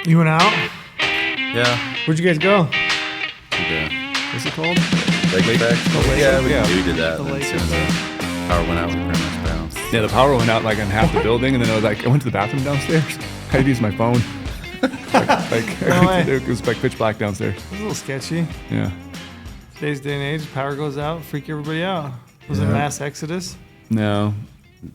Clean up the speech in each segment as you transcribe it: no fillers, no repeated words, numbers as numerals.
You went out? Yeah. Where'd you guys go? What's it called? Lake Effect? Yeah, we did that. The And lake as soon as the power went out, we pretty much bounced. Yeah, the power went out like on half the building, and then I went to the bathroom downstairs. I had to use my phone. It was like pitch black downstairs. It was a little sketchy. Yeah. Today's day and age, power goes out, freak everybody out. Was it mass exodus? No.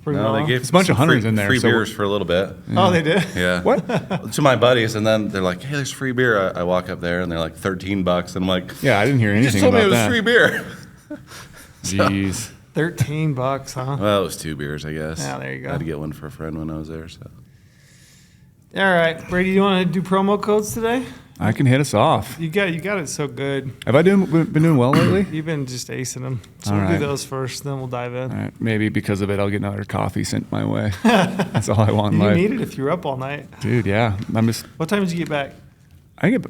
No, they gave It's a bunch of hunters free, in there. free so beers for a little bit. Oh, they did? Yeah. What? To my buddies, and then they're like, "Hey, there's free beer." I walk up there, and they're like $13, and I'm like, Yeah, I didn't hear "You just anything told me about it was that. free beer." Jeez. $13, huh? Well, it was 2 beers, I guess. Yeah, there you go. I had to get one for a friend when I was there. So. All right, Brady, you want to do promo codes today? I can hit us off. You got it so good. Have I been doing well lately? You've been just acing them. So All we'll right. do those first, then we'll dive in. All right, maybe because of it, I'll get another coffee sent my way. That's all I want in You life. need it if you're up all night. Dude, yeah. I'm just. What time did you get back? I get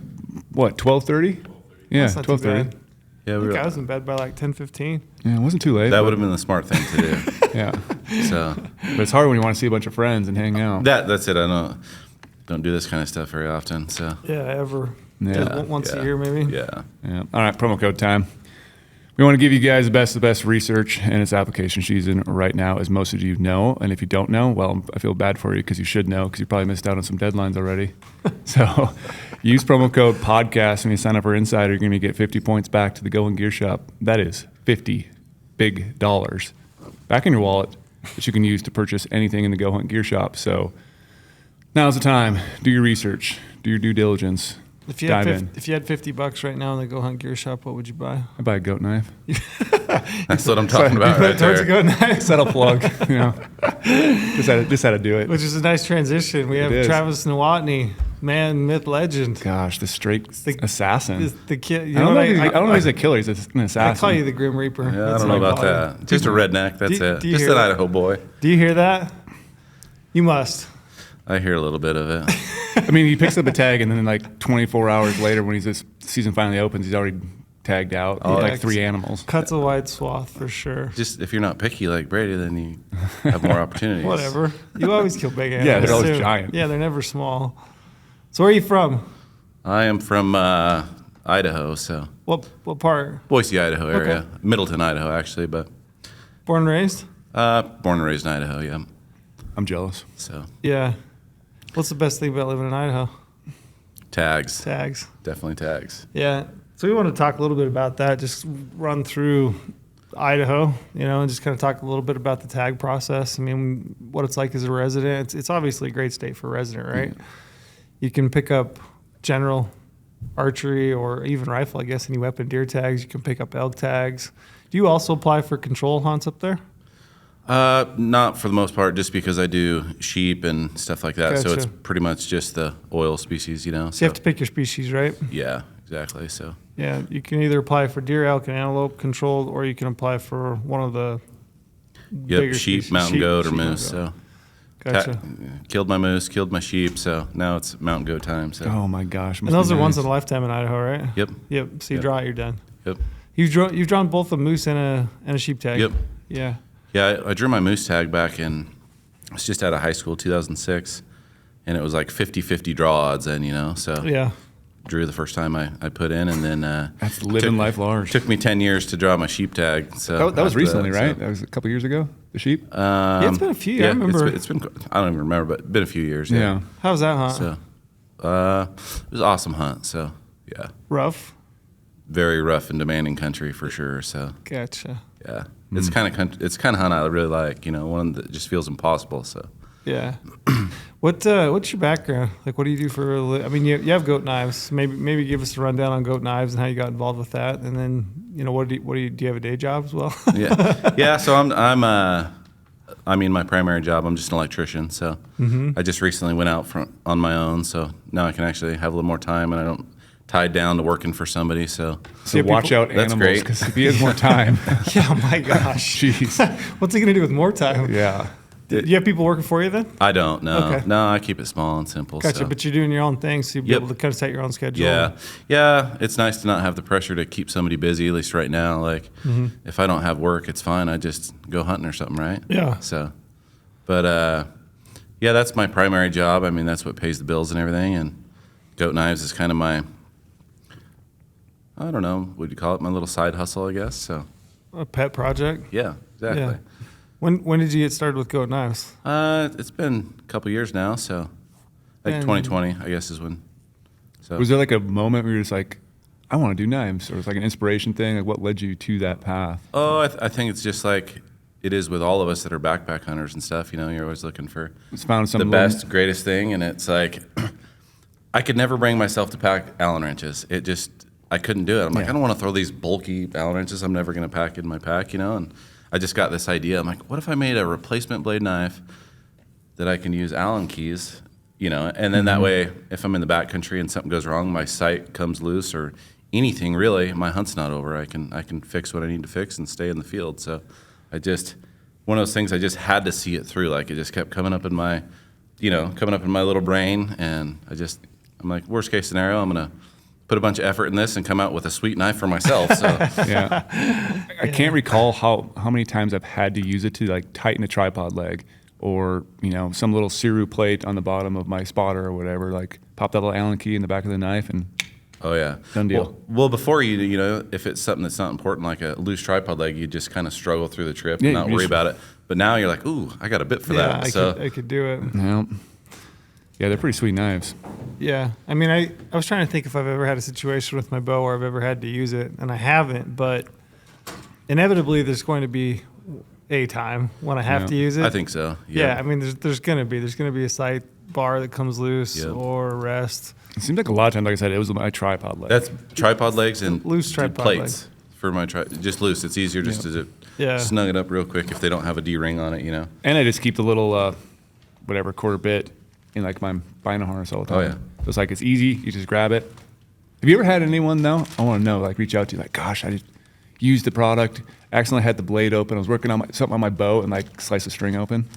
what 12:30? Yeah, That's not too 12:30. bad. Yeah, I we think were, I was in bed by like 10:15. Yeah, it wasn't too late. that but- would have been the smart thing to do. Yeah, So but it's hard when you want to see a bunch of friends and hang out. that's it. I don't do this kind of stuff very often. So Yeah, ever. Yeah. Just once a year, maybe. Yeah. Yeah. All right, promo code time. We want to give you guys the best research, and it's application season right now, as most of you know. And if you don't know, well, I feel bad for you because you should know because you probably missed out on some deadlines already. So use promo code podcast when you sign up for Insider. You're going to get 50 points back to the GOHUNT Gear Shop. That is 50 big dollars back in your wallet that you can use to purchase anything in the GOHUNT Gear Shop. So now's the time. Do your research. Do your due diligence. If you Dive had in. if you had $50 right now in the GOHUNT Gear Shop, what would you buy? I buy a goat knife. That's what I'm talking about right Towards a there. goat knife. Settle plug. You know, just had to do it. Which is a nice transition. We have is. Travis Nowotny, man, myth, legend. Gosh, the straight The- assassin. The kid. You I don't know. what I don't know if he's a killer. He's an I assassin. call you the Grim Reaper. Yeah, I That's don't know what about call you. that. Just a redneck. That's do- it. do you Just hear an that? Idaho boy. Do you hear that? You must. I hear a little bit of it. I mean, he picks up a tag, and then like 24 hours later, when this season finally opens, he's already tagged out with like 3 animals. Cuts a wide swath for sure. Just if you're not picky like Brady, then you have more opportunities. Whatever. You always kill big animals. Yeah, they're always too. giant. Yeah, they're never small. So where are you from? I am from Idaho, so What part? Boise, Idaho area. Okay. Middleton, Idaho, actually, but Born and raised? born and raised in Idaho, yeah. I'm jealous. So Yeah. What's the best thing about living in Idaho? tags, Tags. definitely tags. Yeah. So we want to talk a little bit about that. Just run through Idaho, and just kind of talk a little bit about the tag process. I mean, what it's like as a resident. It's obviously a great state for a resident, right? You can pick up general archery or even rifle, I guess, any weapon deer tags. You can pick up elk tags. Do you also apply for control hunts up there? Not for the most part, just because I do sheep and stuff like that. So it's Gotcha. pretty much just the oil species, So you have to pick your species, right? Yeah, exactly. So Yeah. You can either apply for deer, elk, and antelope controlled, or you can apply for one of the bigger yep, sheep, species. mountain Sheep, goat, or sheep, moose. mountain So Gotcha. killed my moose, killed my sheep. So now it's mountain goat time. So Oh my gosh. And those are once in a lifetime in Idaho, right? Yep. Yep. So you Yep. draw it, you're done. Yep. You've drawn both a moose and a sheep tag. Yep. Yeah. Yeah, I drew my moose tag back in, I was just out of high school, 2006, and it was like 50-50 draw odds then, so Yeah. drew the first time I put in, and then That's living life large. took me 10 years to draw my sheep tag. So That was after recently, that, right? so- That was a couple years ago. The sheep. Yeah, it's been a few years. I remember. It's been, I don't even remember, but been a few years. Yeah. How was that hunt? So it was an awesome hunt. So yeah, Rough. very rough and demanding country for sure. So Gotcha. yeah, it's kind of hunt I really like. One that just feels impossible. So Yeah. What's your background? Like, what do you do for? I mean, you have goat knives. Maybe give us a rundown on goat knives and how you got involved with that, and then what do you have a day job as well? yeah. So my primary job, I'm just an electrician. So I just recently went out on my own. So now I can actually have a little more time, and I don't tied down to working for somebody. So So watch out That's animals great. because if he has more time, Yeah. Oh my gosh. jeez. What's he gonna do with more time? Yeah. Do you have people working for you then? I don't know. Okay. No, I keep it small and simple. Gotcha. So. But you're doing your own thing, so you'll be Yep. able to kind of set your own schedule. Yeah. It's nice to not have the pressure to keep somebody busy. At least right now, like if I don't have work, it's fine. I just go hunting or something, right? Yeah. So, but yeah, that's my primary job. I mean, that's what pays the bills and everything. And goat knives is kind of my, I don't know, what do you call it? My little side hustle, I guess. So A pet project. yeah, exactly. Yeah. When did you get started with goat knives? It's been a couple years now, so like And- 2020, I guess, is when. So Was there like a moment where you're just like, I want to do knives, or it's like an inspiration thing? Like, what led you to that path? oh, I think it's just like it is with all of us that are backpack hunters and stuff. You know, you're always looking for It's found some the little- best, greatest thing, and it's like I could never bring myself to pack Allen wrenches. It just I couldn't do it. I'm like, Yeah. I don't want to throw these bulky Allen wrenches. I'm never going to pack in my pack, you know. And I just got this idea. I'm like, what if I made a replacement blade knife that I can use Allen keys, you know, and then that way, if I'm in the backcountry and something goes wrong, my sight comes loose or anything really, my hunt's not over. I can fix what I need to fix and stay in the field. So I just one of those things I just had to see it through. Like it just kept coming up in my, coming up in my little brain, and I'm like, worst case scenario, I'm gonna put a bunch of effort in this and come out with a sweet knife for myself. So Yeah. I can't recall how many times I've had to use it to like tighten a tripod leg, or some little Cirque plate on the bottom of my spotter or whatever. Like pop that little Allen key in the back of the knife and oh yeah, Done deal. Well, before if it's something that's not important, like a loose tripod leg, you just kind of struggle through the trip Yeah, and not you worry just- about it. But now you're like, ooh, I got a bit for Yeah, that. So I could do it. yeah, they're pretty sweet knives. Yeah, I mean, I was trying to think if I've ever had a situation with my bow where I've ever had to use it, and I haven't. But inevitably, there's going to be a time when I have Yeah. to use it. I think so. Yeah, I mean, there's going to be a sight bar that comes loose Yep. or a rest. It seems like a lot of times, like I said, it was my tripod leg. That's tripod legs and Loose tripod plates for my just loose. It's easier just to Yeah. snug it up real quick if they don't have a D ring on it, And I just keep the little, whatever, quarter bit in like my bino harness all the time. Oh, yeah. So it's like, it's easy. You just grab it. Have you ever had anyone, though, I want to know, like reach out to you, like, gosh, I just used the product, accidentally had the blade open. I was working on something on my bow and like sliced the string open.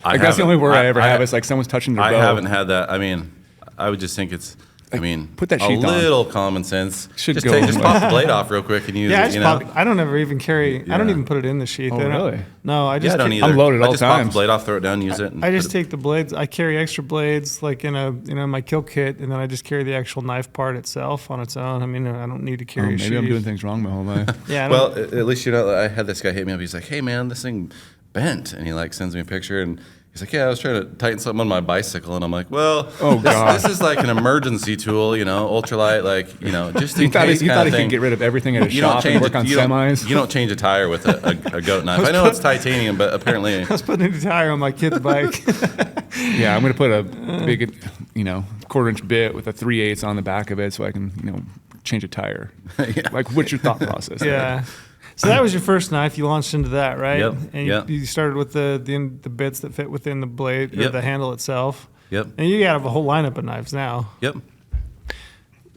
Like that's the only word I ever have. It's like someone's touching their bow. I haven't had that. I mean, I would just think it's, put that a sheath on. little common sense. Should just go just away. pop the blade off real quick and use Yeah, it, I don't ever even carry. I don't Yeah. even put it in the sheath. Oh, I don't- really? No, I Yeah, just I don't ca- either. I'm loaded I all just pop the times. blade off, throw it down, use it. And I put just it- take the blades. I carry extra blades, like in my kill kit, and then I just carry the actual knife part itself on its own. I mean, I don't need to Oh, carry. a maybe I'm sheath. doing things wrong my whole life. Yeah. Well, at least I had this guy hit me up. He's like, "Hey man, this thing bent," and he like sends me a picture, and he's like, "Yeah, I was trying to tighten something on my bicycle," and I'm like, "Well, Oh, God. this is like an emergency tool, ultralight, like just in You thought case he kind of could thing." get rid of everything at a You don't shop and change work on you don't- semis. You don't change a tire with a goat knife. I know it's titanium, but apparently, I was putting a new tire on my kid's bike. Yeah, I'm gonna put a big, quarter-inch bit with a 3/8 on the back of it, so I can, change a tire. Yeah. Like, what's your thought process? there? Yeah. So that was your first knife. You launched into that, right? Yep, And yep. you started with the bits that fit within the blade or Yep. the handle itself. Yep, And you have a whole lineup of knives now. yep.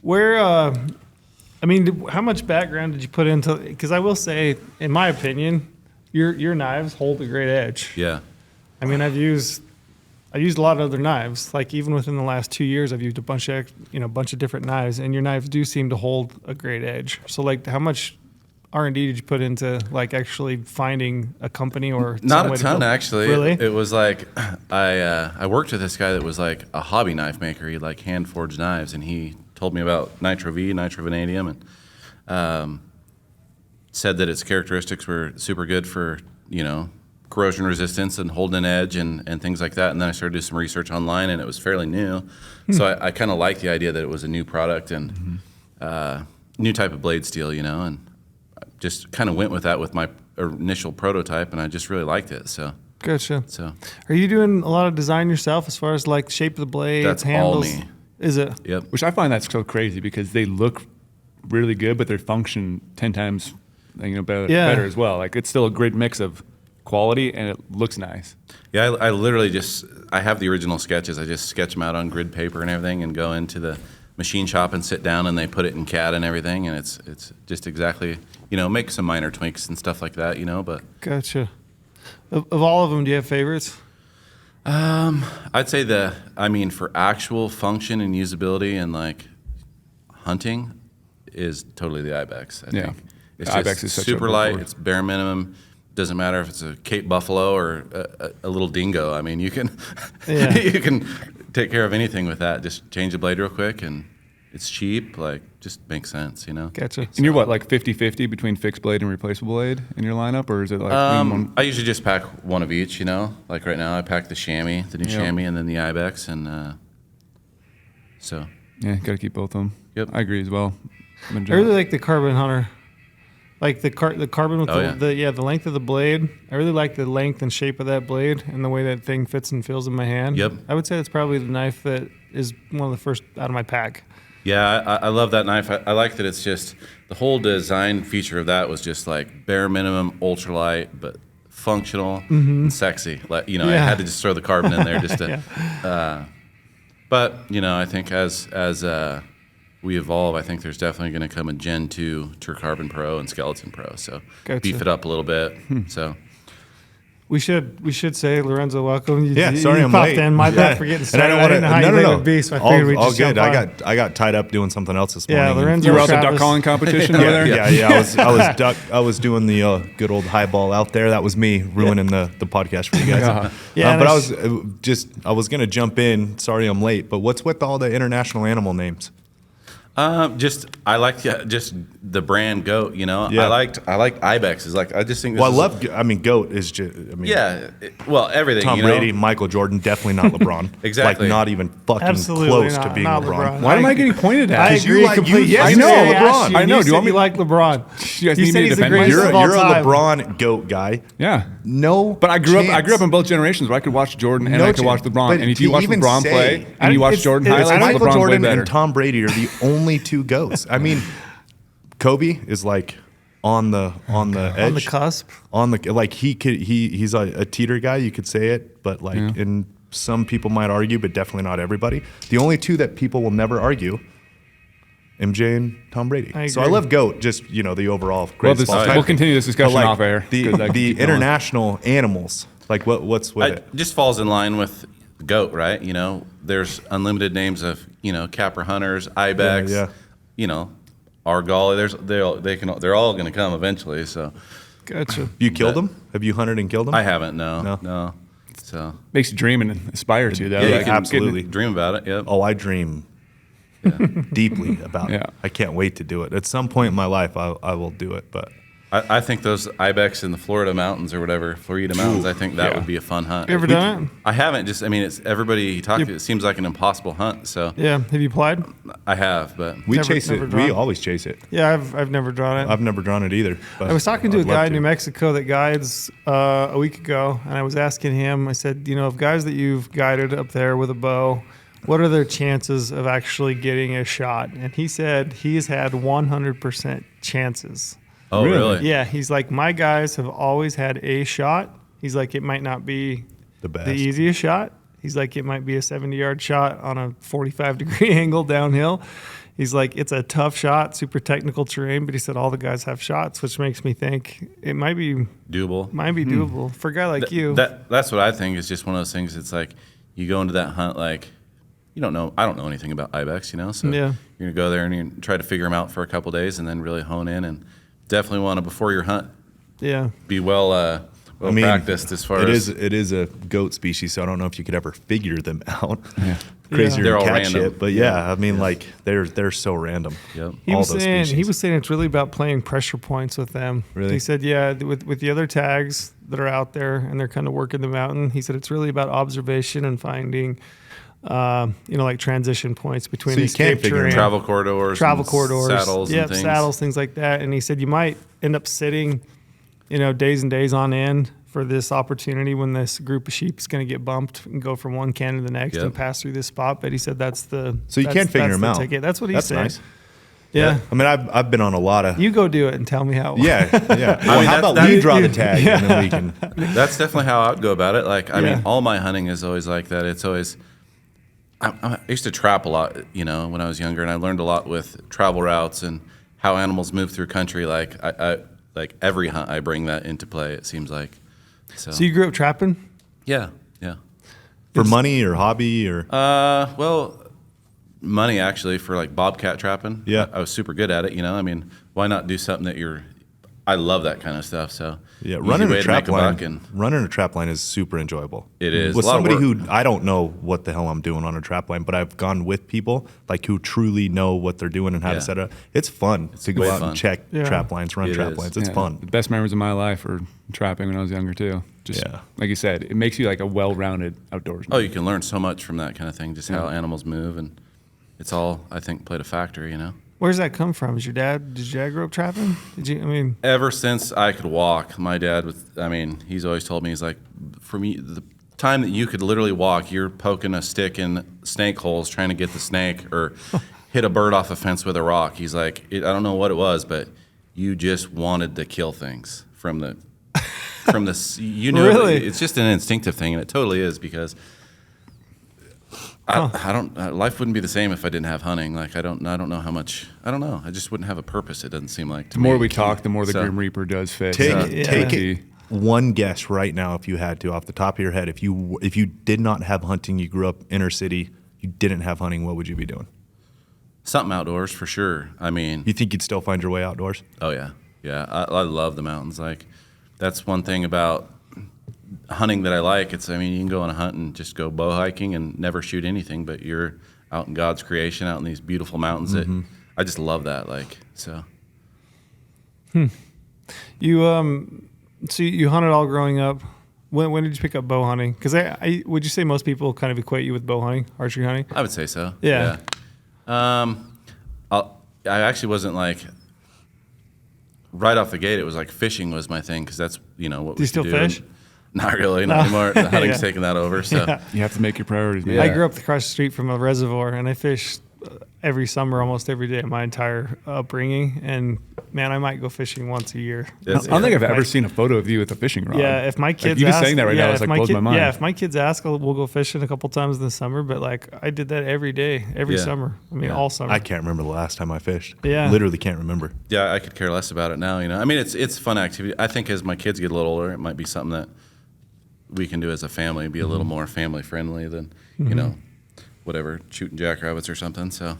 Where, how much background did you put into? Because I will say, in my opinion, your knives hold a great edge. Yeah. I mean, I've used a lot of other knives. Like even within the last 2 years, I've used a bunch of different knives, and your knives do seem to hold a great edge. So, like, how much R&D did you put into like actually finding a company or Not some a way to ton, build- actually. Really? It was like I worked with this guy that was like a hobby knife maker. He like hand forged knives, and he told me about Nitro vanadium, and said that its characteristics were super good for corrosion resistance and holding an edge and things like that. And then I started to do some research online, and it was fairly new. So I kind of liked the idea that it was a new product and new type of blade steel, and I just kind of went with that with my initial prototype, and I just really liked it. So Gotcha. so Are you doing a lot of design yourself as far as like shape of the blade, That's all handles? me. Is it? yep. Which I find that's so crazy because they look really good, but they function 10 times, better as well. Like it's still a great mix of quality and it looks nice. Yeah, I literally I have the original sketches. I just sketch them out on grid paper and everything, and go into the machine shop and sit down, and they put it in CAD and everything, and it's just exactly make some minor tweaks and stuff like that, but Gotcha. Of all of them, do you have favorites? I'd say for actual function and usability and like hunting is totally the Ibex. I Yeah. think it's The just Ibex is such a super good light. board. It's bare minimum. Doesn't matter if it's a Cape Buffalo or a little dingo. I mean, you can Yeah. you can take care of anything with that. Just change the blade real quick, and it's cheap. Like, just makes sense, you know? Gotcha. And you're what, like 50-50 between fixed blade and replaceable blade in your lineup, or is it like I usually just pack one of each, you know? Like right now I pack the chamois, the new chamois, and then the ibex, and so. Yeah, got to keep both of them. Yep. I agree as well. I really like the carbon hunter. Like the carbon with the length of the blade. I really like the length and shape of that blade and the way that thing fits and feels in my hand. Yep. I would say that's probably the knife that is one of the first out of my pack. Yeah, I love that knife. I like that it's just, the whole design feature of that was just like bare minimum, ultralight, but functional and sexy. Like, you know, I had to just throw the carbon in there just to, but, you know, I think as we evolve, I think there's definitely going to come a Gen 2 Tour Carbon Pro and Skeleton Pro. So beef it up a little bit. So we should say, Lorenzo, welcome. Sorry I'm popped late. in. My bad for getting started. And I didn't know how you no. would be, so I figured we'd all just jump good. on. I got tied up doing something else this morning. Yeah, Lorenzo. You were out the Travis. duck calling competition over there? Yeah. I was doing the good old high ball out there. That was me ruining the podcast for you guys. But I was gonna jump in. Sorry I'm late. But what's with all the international animal names? I like just the brand goat, you know. Yeah. I like ibexes. Like, I just think. Goat is just. Everything. Tom Brady, Michael Jordan, definitely not LeBron. Exactly. Like, not even fucking Absolutely close not, to being not LeBron. Why am I getting pointed at? I agree completely. Yes, I know, LeBron. I know. Do you want me to like LeBron? You guys You need said me to he's the defend greatest myself? of all You're a time. LeBron goat guy. Yeah. No, But I grew chance. up in both generations where I could watch Jordan and No I could watch chance. LeBron. But And if do you you watch even LeBron say- play and you watch Jordan it's highlights, Michael LeBron's way Jordan better. and Tom Brady are the only two goats. I mean, Kobe is like on the edge, On the cusp. he's a teeter guy. You could say it, but and some people might argue, but definitely not everybody. The only two that people will never argue. MJ and Tom Brady. So I agree. love GOAT, just, you know, the overall greatest of all time. We'll continue this discussion But, like, off air. 'cause I can The keep going. international animals, like what's with It it? just falls in line with goat, right? You know, there's unlimited names of, you know, Capra hunters, ibex, Yeah. you know, Argali. They're all going to come eventually. So Gotcha. You killed them? Have you hunted and killed them? I haven't. No. So Makes you dream and aspire to, though. yeah, Yeah, you can absolutely. dream about it. Yep. Oh, I dream deeply about it. Yeah. I can't wait to do it. At some point in my life, I will do it. But I think those ibex in the Florida mountains or whatever, Florida mountains, I think that would be a fun hunt. You ever done it? I haven't. Just, I mean, it's everybody you talk to. It seems like an impossible hunt. So Yeah. Have you applied? I have, but we Never- chase never it. drawn? We always chase it. Yeah, I've never drawn it. I've never drawn it either. But I was talking to a I'd love guy in New Mexico that guides a week ago, and I was asking him, I said, you know, of guys that you've guided up there with a bow, what are their chances of actually getting a shot? And he said he's had 100% chances. oh really? Yeah, he's like, my guys have always had a shot. He's like, it might not be The best. the easiest shot. He's like, it might be a 70-yard shot on a 45-degree angle downhill. He's like, it's a tough shot, super technical terrain, but he said all the guys have shots, which makes me think it might be Doable. doable for a guy like you. That's what I think is just one of those things. It's like you go into that hunt like you don't know. I don't know anything about ibex, you know. So Yeah. you're gonna go there and you try to figure them out for a couple days, and then really hone in. And definitely want to before your hunt Yeah. be well practiced as far as it is a goat species, so I don't know if you could ever figure them out. Yeah. Crazier They're than all cat random. shit, but I mean, like they're so random. Yep. He All was those saying species. it's really about playing pressure points with them. Really? He said, yeah, with the other tags that are out there and they're kind of working the mountain. He said it's really about observation and finding, like transition points between So you escape can't figure terrain, travel corridors, saddles, and things. saddles, things like that. And he said you might end up sitting, days and days on end for this opportunity when this group of sheep is going to get bumped and go from one can to the next Yep. and pass through this spot. But he said so you can't figure them out. Ticket. That's what he That's said. nice. Yeah. I mean, I've been on a lot of. You go do it and tell me how. Yeah. Well, mean, how about that- we draw the tag and then we can. That's definitely how I'd go about it. Like, I Yeah. mean, all my hunting is always like that. It's always, I used to trap a lot, when I was younger, and I learned a lot with travel routes and how animals move through country. Like, I like every hunt, I bring that into play. It seems like. So So you grew up trapping? yeah. For money or hobby or. Well, money actually for like bobcat trapping. Yeah. I was super good at it. I mean, why not do something that you're I love that kind of stuff. So Yeah, easy running way a to make trap line. buck, and Running a trap line is super enjoyable. It is. With A lot of somebody work. who I don't know what the hell I'm doing on a trap line, but I've gone with people like who truly know what they're doing and how Yeah. to set it up. It's fun to go way out fun. and check Yeah. trap lines, run It trap is. lines. It's Yeah, fun. The best memories of my life are trapping when I was younger too. Just Yeah. like you said, it makes you like a well-rounded outdoorsman. oh, you can learn so much from that kind of thing, just how animals move, and it's all, I think, played a factor, you know. Where's that come from? Did your dad grow up trapping? Did you? I mean, Ever since I could walk, my dad was, I mean, he's always told me, he's like, for me, the time that you could literally walk, you're poking a stick in snake holes trying to get the snake or hit a bird off a fence with a rock. He's like, I don't know what it was, but you just wanted to kill things from the, you know, Really? it's just an instinctive thing, and it totally is, because I don't. Life wouldn't be the same if I didn't have hunting. Like I don't know how much. I don't know. I just wouldn't have a purpose. It doesn't seem like to The more me. we talk, the more the So- Grim Reaper does fit. Take So, it one guess right now if you had to off the top of your head. If you did not have hunting, you grew up inner city, you didn't have hunting, what would you be doing? Something outdoors for sure. I mean, You think you'd still find your way outdoors? oh yeah, yeah. I love the mountains. Like that's one thing about hunting that I like. It's, I mean, you can go on a hunt and just go bow hiking and never shoot anything, but you're out in God's creation, out in these beautiful mountains. That I just love that. Like so. you so you hunted all growing up. When did you pick up bow hunting? Because I would you say most people kind of equate you with bow hunting, archery hunting? I would say so. Yeah. I actually wasn't like right off the gate. It was like fishing was my thing because that's what Do you we still could do. fish? Not really, not anymore. The hunting's Yeah. taken that over. So Yeah. You have to make your priorities, man. Yeah. I grew up across the street from a reservoir, and I fished every summer, almost every day, my entire upbringing. And man, I might go fishing once a year. I don't think I've ever seen a photo of you with a fishing rod. Yeah, if my kids you ask, just saying that right now, it's like blows my mind. Yeah, if my kids ask, we'll go fishing a couple times in the summer. But like I did that every day, every Yeah. summer. I mean, Yeah. all summer. I can't remember the last time I fished. Yeah. Literally can't remember. yeah, I could care less about it now. I mean, it's fun activity. I think as my kids get a little older, it might be something that we can do as a family, be a little more family friendly than whatever shooting jackrabbits or something. So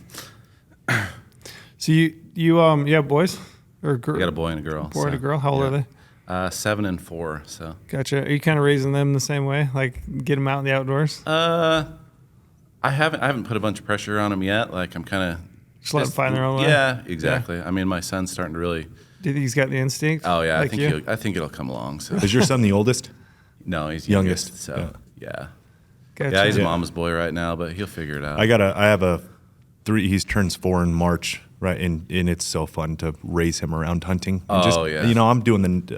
So you have boys or I got a girl? boy and a girl. Boy and so, a girl. How old yeah. are they? 7 and 4. So Gotcha. Are you kind of raising them the same way? Like get them out in the outdoors? I haven't put a bunch of pressure on them yet. Like I'm kind of Just let them find their own way? Yeah, exactly. I mean, my son's starting to really. Do you think he's got the instinct? Oh yeah, like I think it'll come along. So Is your son the oldest? no, he's Youngest, youngest. So yeah. Gotcha. Yeah, he's a Yeah. mama's boy right now, but he'll figure it out. I have a 3. He turns 4 in March, right? And it's so fun to raise him around hunting. And Oh, yeah. I'm doing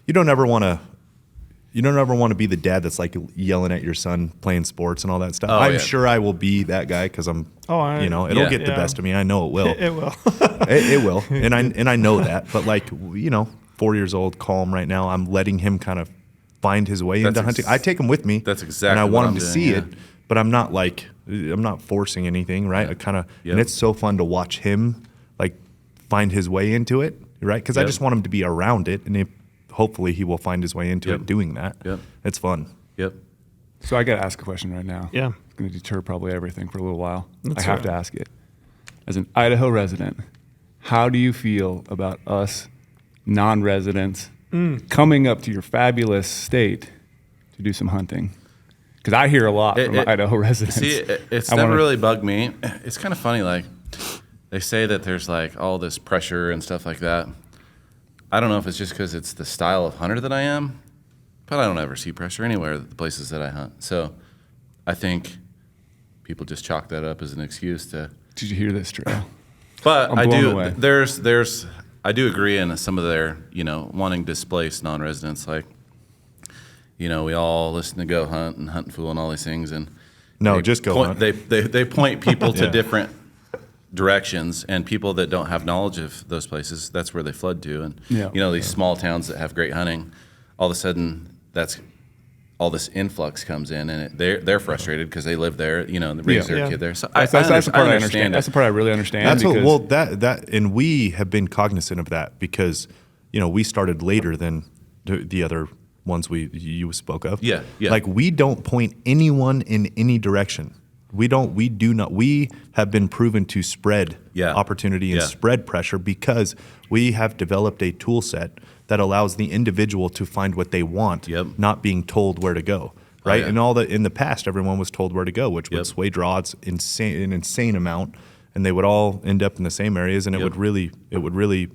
you don't ever want to be the dad that's like yelling at your son playing sports and all that stuff. Oh, I'm yeah. sure I will be that guy because I'm. It'll Yeah. get the Yeah. best of me. I know it will. It will. It will, and I know that. But 4 years old, calm right now. I'm letting him kind of find his way into hunting. I take him with me. That's exactly And I what want I'm him to doing, see yeah. it, but I'm not forcing anything, right? I kind of, Yep. and it's so fun to watch him find his way into it, right? Because I Yep. just want him to be around it, and hopefully he will find his way into Yep. it doing that. Yep. It's fun. Yep. So I got to ask a question right now. Yeah. It's going to deter probably everything for a little while. That's I have all to right. ask it. As an Idaho resident, how do you feel about us non-residents coming up to your fabulous state to do some hunting? Because I hear a lot from Idaho residents. See, it's I never wanna- really bugged me. It's kind of funny. Like they say that there's like all this pressure and stuff like that. I don't know if it's just because it's the style of hunter that I am, but I don't ever see pressure anywhere at the places that I hunt. So I think people just chalk that up as an excuse to. Did you hear this, Trail? But I'm I blown do. away. I do agree in some of their, wanting displaced non-residents. Like, we all listen to Go Hunt and Hunt and Fool and all these things, and No, they just Go point, Hunt. They point people to Yeah. different directions, and people that don't have knowledge of those places, that's where they flood to. And Yeah. these small towns that have great hunting, all of a sudden that's all this influx comes in, and they're frustrated because they live there, and they raise their Yeah. kid there. So That's I the part I understand understand. it. That's the part I really understand. That's because that and we have been cognizant of that because we started later than the other ones you spoke of. Yeah, yeah. Like we don't point anyone in any direction. We have been proven to spread opportunity and spread pressure because we have developed a tool set that allows the individual to find what they want, not being told where to go. Right. And in the past, everyone was told where to go, which would sway draw an insane amount, and they would all end up in the same areas, and it would really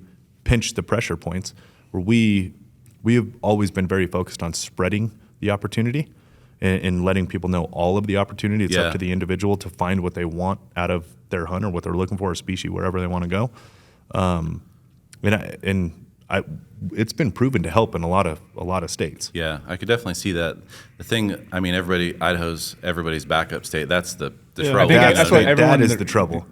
pinch the pressure points. Where we have always been very focused on spreading the opportunity and letting people know all of the opportunity. It's up to the individual to find what they want out of their hunt or what they're looking for, a species, wherever they want to go. It's been proven to help in a lot of states. Yeah, I could definitely see that. The thing, I mean, Idaho's everybody's backup state. That's the trouble. That is the trouble.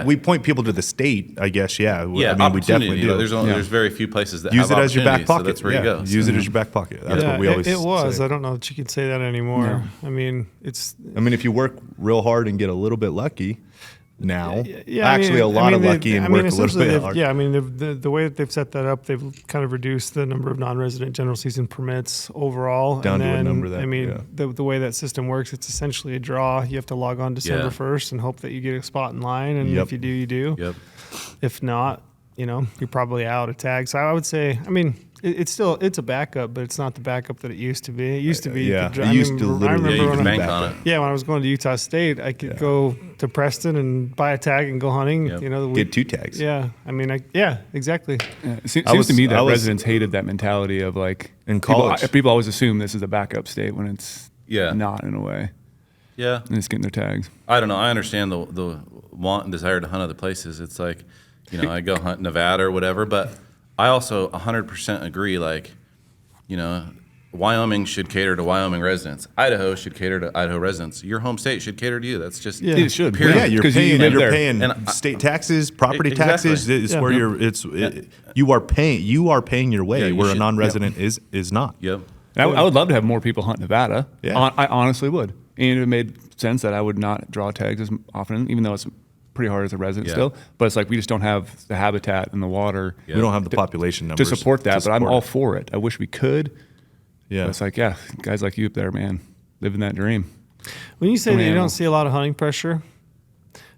We point people to the state, I guess. Yeah, yeah. I mean, we definitely do. There's very few places that use have it as your back pocket. So that's where you go. Use it as your back pocket. That's what we always say. It was. I don't know that you could say that anymore. No. I mean, if you work real hard and get a little bit lucky. Now, a lot of lucky and work a little bit hard. Yeah, I mean, the way that they've set that up, they've kind of reduced the number of non-resident general season permits overall. Down to a number that, the way that system works, it's essentially a draw. You have to log on December 1st and hope that you get a spot in line, and if you do, you do. Yep. If not, you're probably out of tag. So I would say, it's a backup, but it's not the backup that it used to be. It used to be. you could bank on it. Yeah, when I was going to Utah State, I could go to Preston and buy a tag and go hunting. Yep. Get 2 tags. Yeah, exactly. It seems to me that residents hated that mentality of like in college. People always assume this is a backup state when it's not in a way. Yeah, and it's getting their tags. I don't know. I understand the want and desire to hunt other places. It's like, I go hunt Nevada or whatever, but I also 100% agree, Wyoming should cater to Wyoming residents. Idaho should cater to Idaho residents. Your home state should cater to you. That's just it should. Period. Yeah, you're paying state taxes, property taxes. It's where you are paying your way, where a non-resident is not. Yep. I would love to have more people hunt Nevada. Yeah. I honestly would. And it made sense that I would not draw tags as often, even though it's pretty hard as a resident still, but it's like we just don't have the habitat and the water. We don't have the population numbers to support that, but I'm all for it. I wish we could. Yeah, but it's like, guys like you up there, man, living that dream. When you say that you don't see a lot of hunting pressure,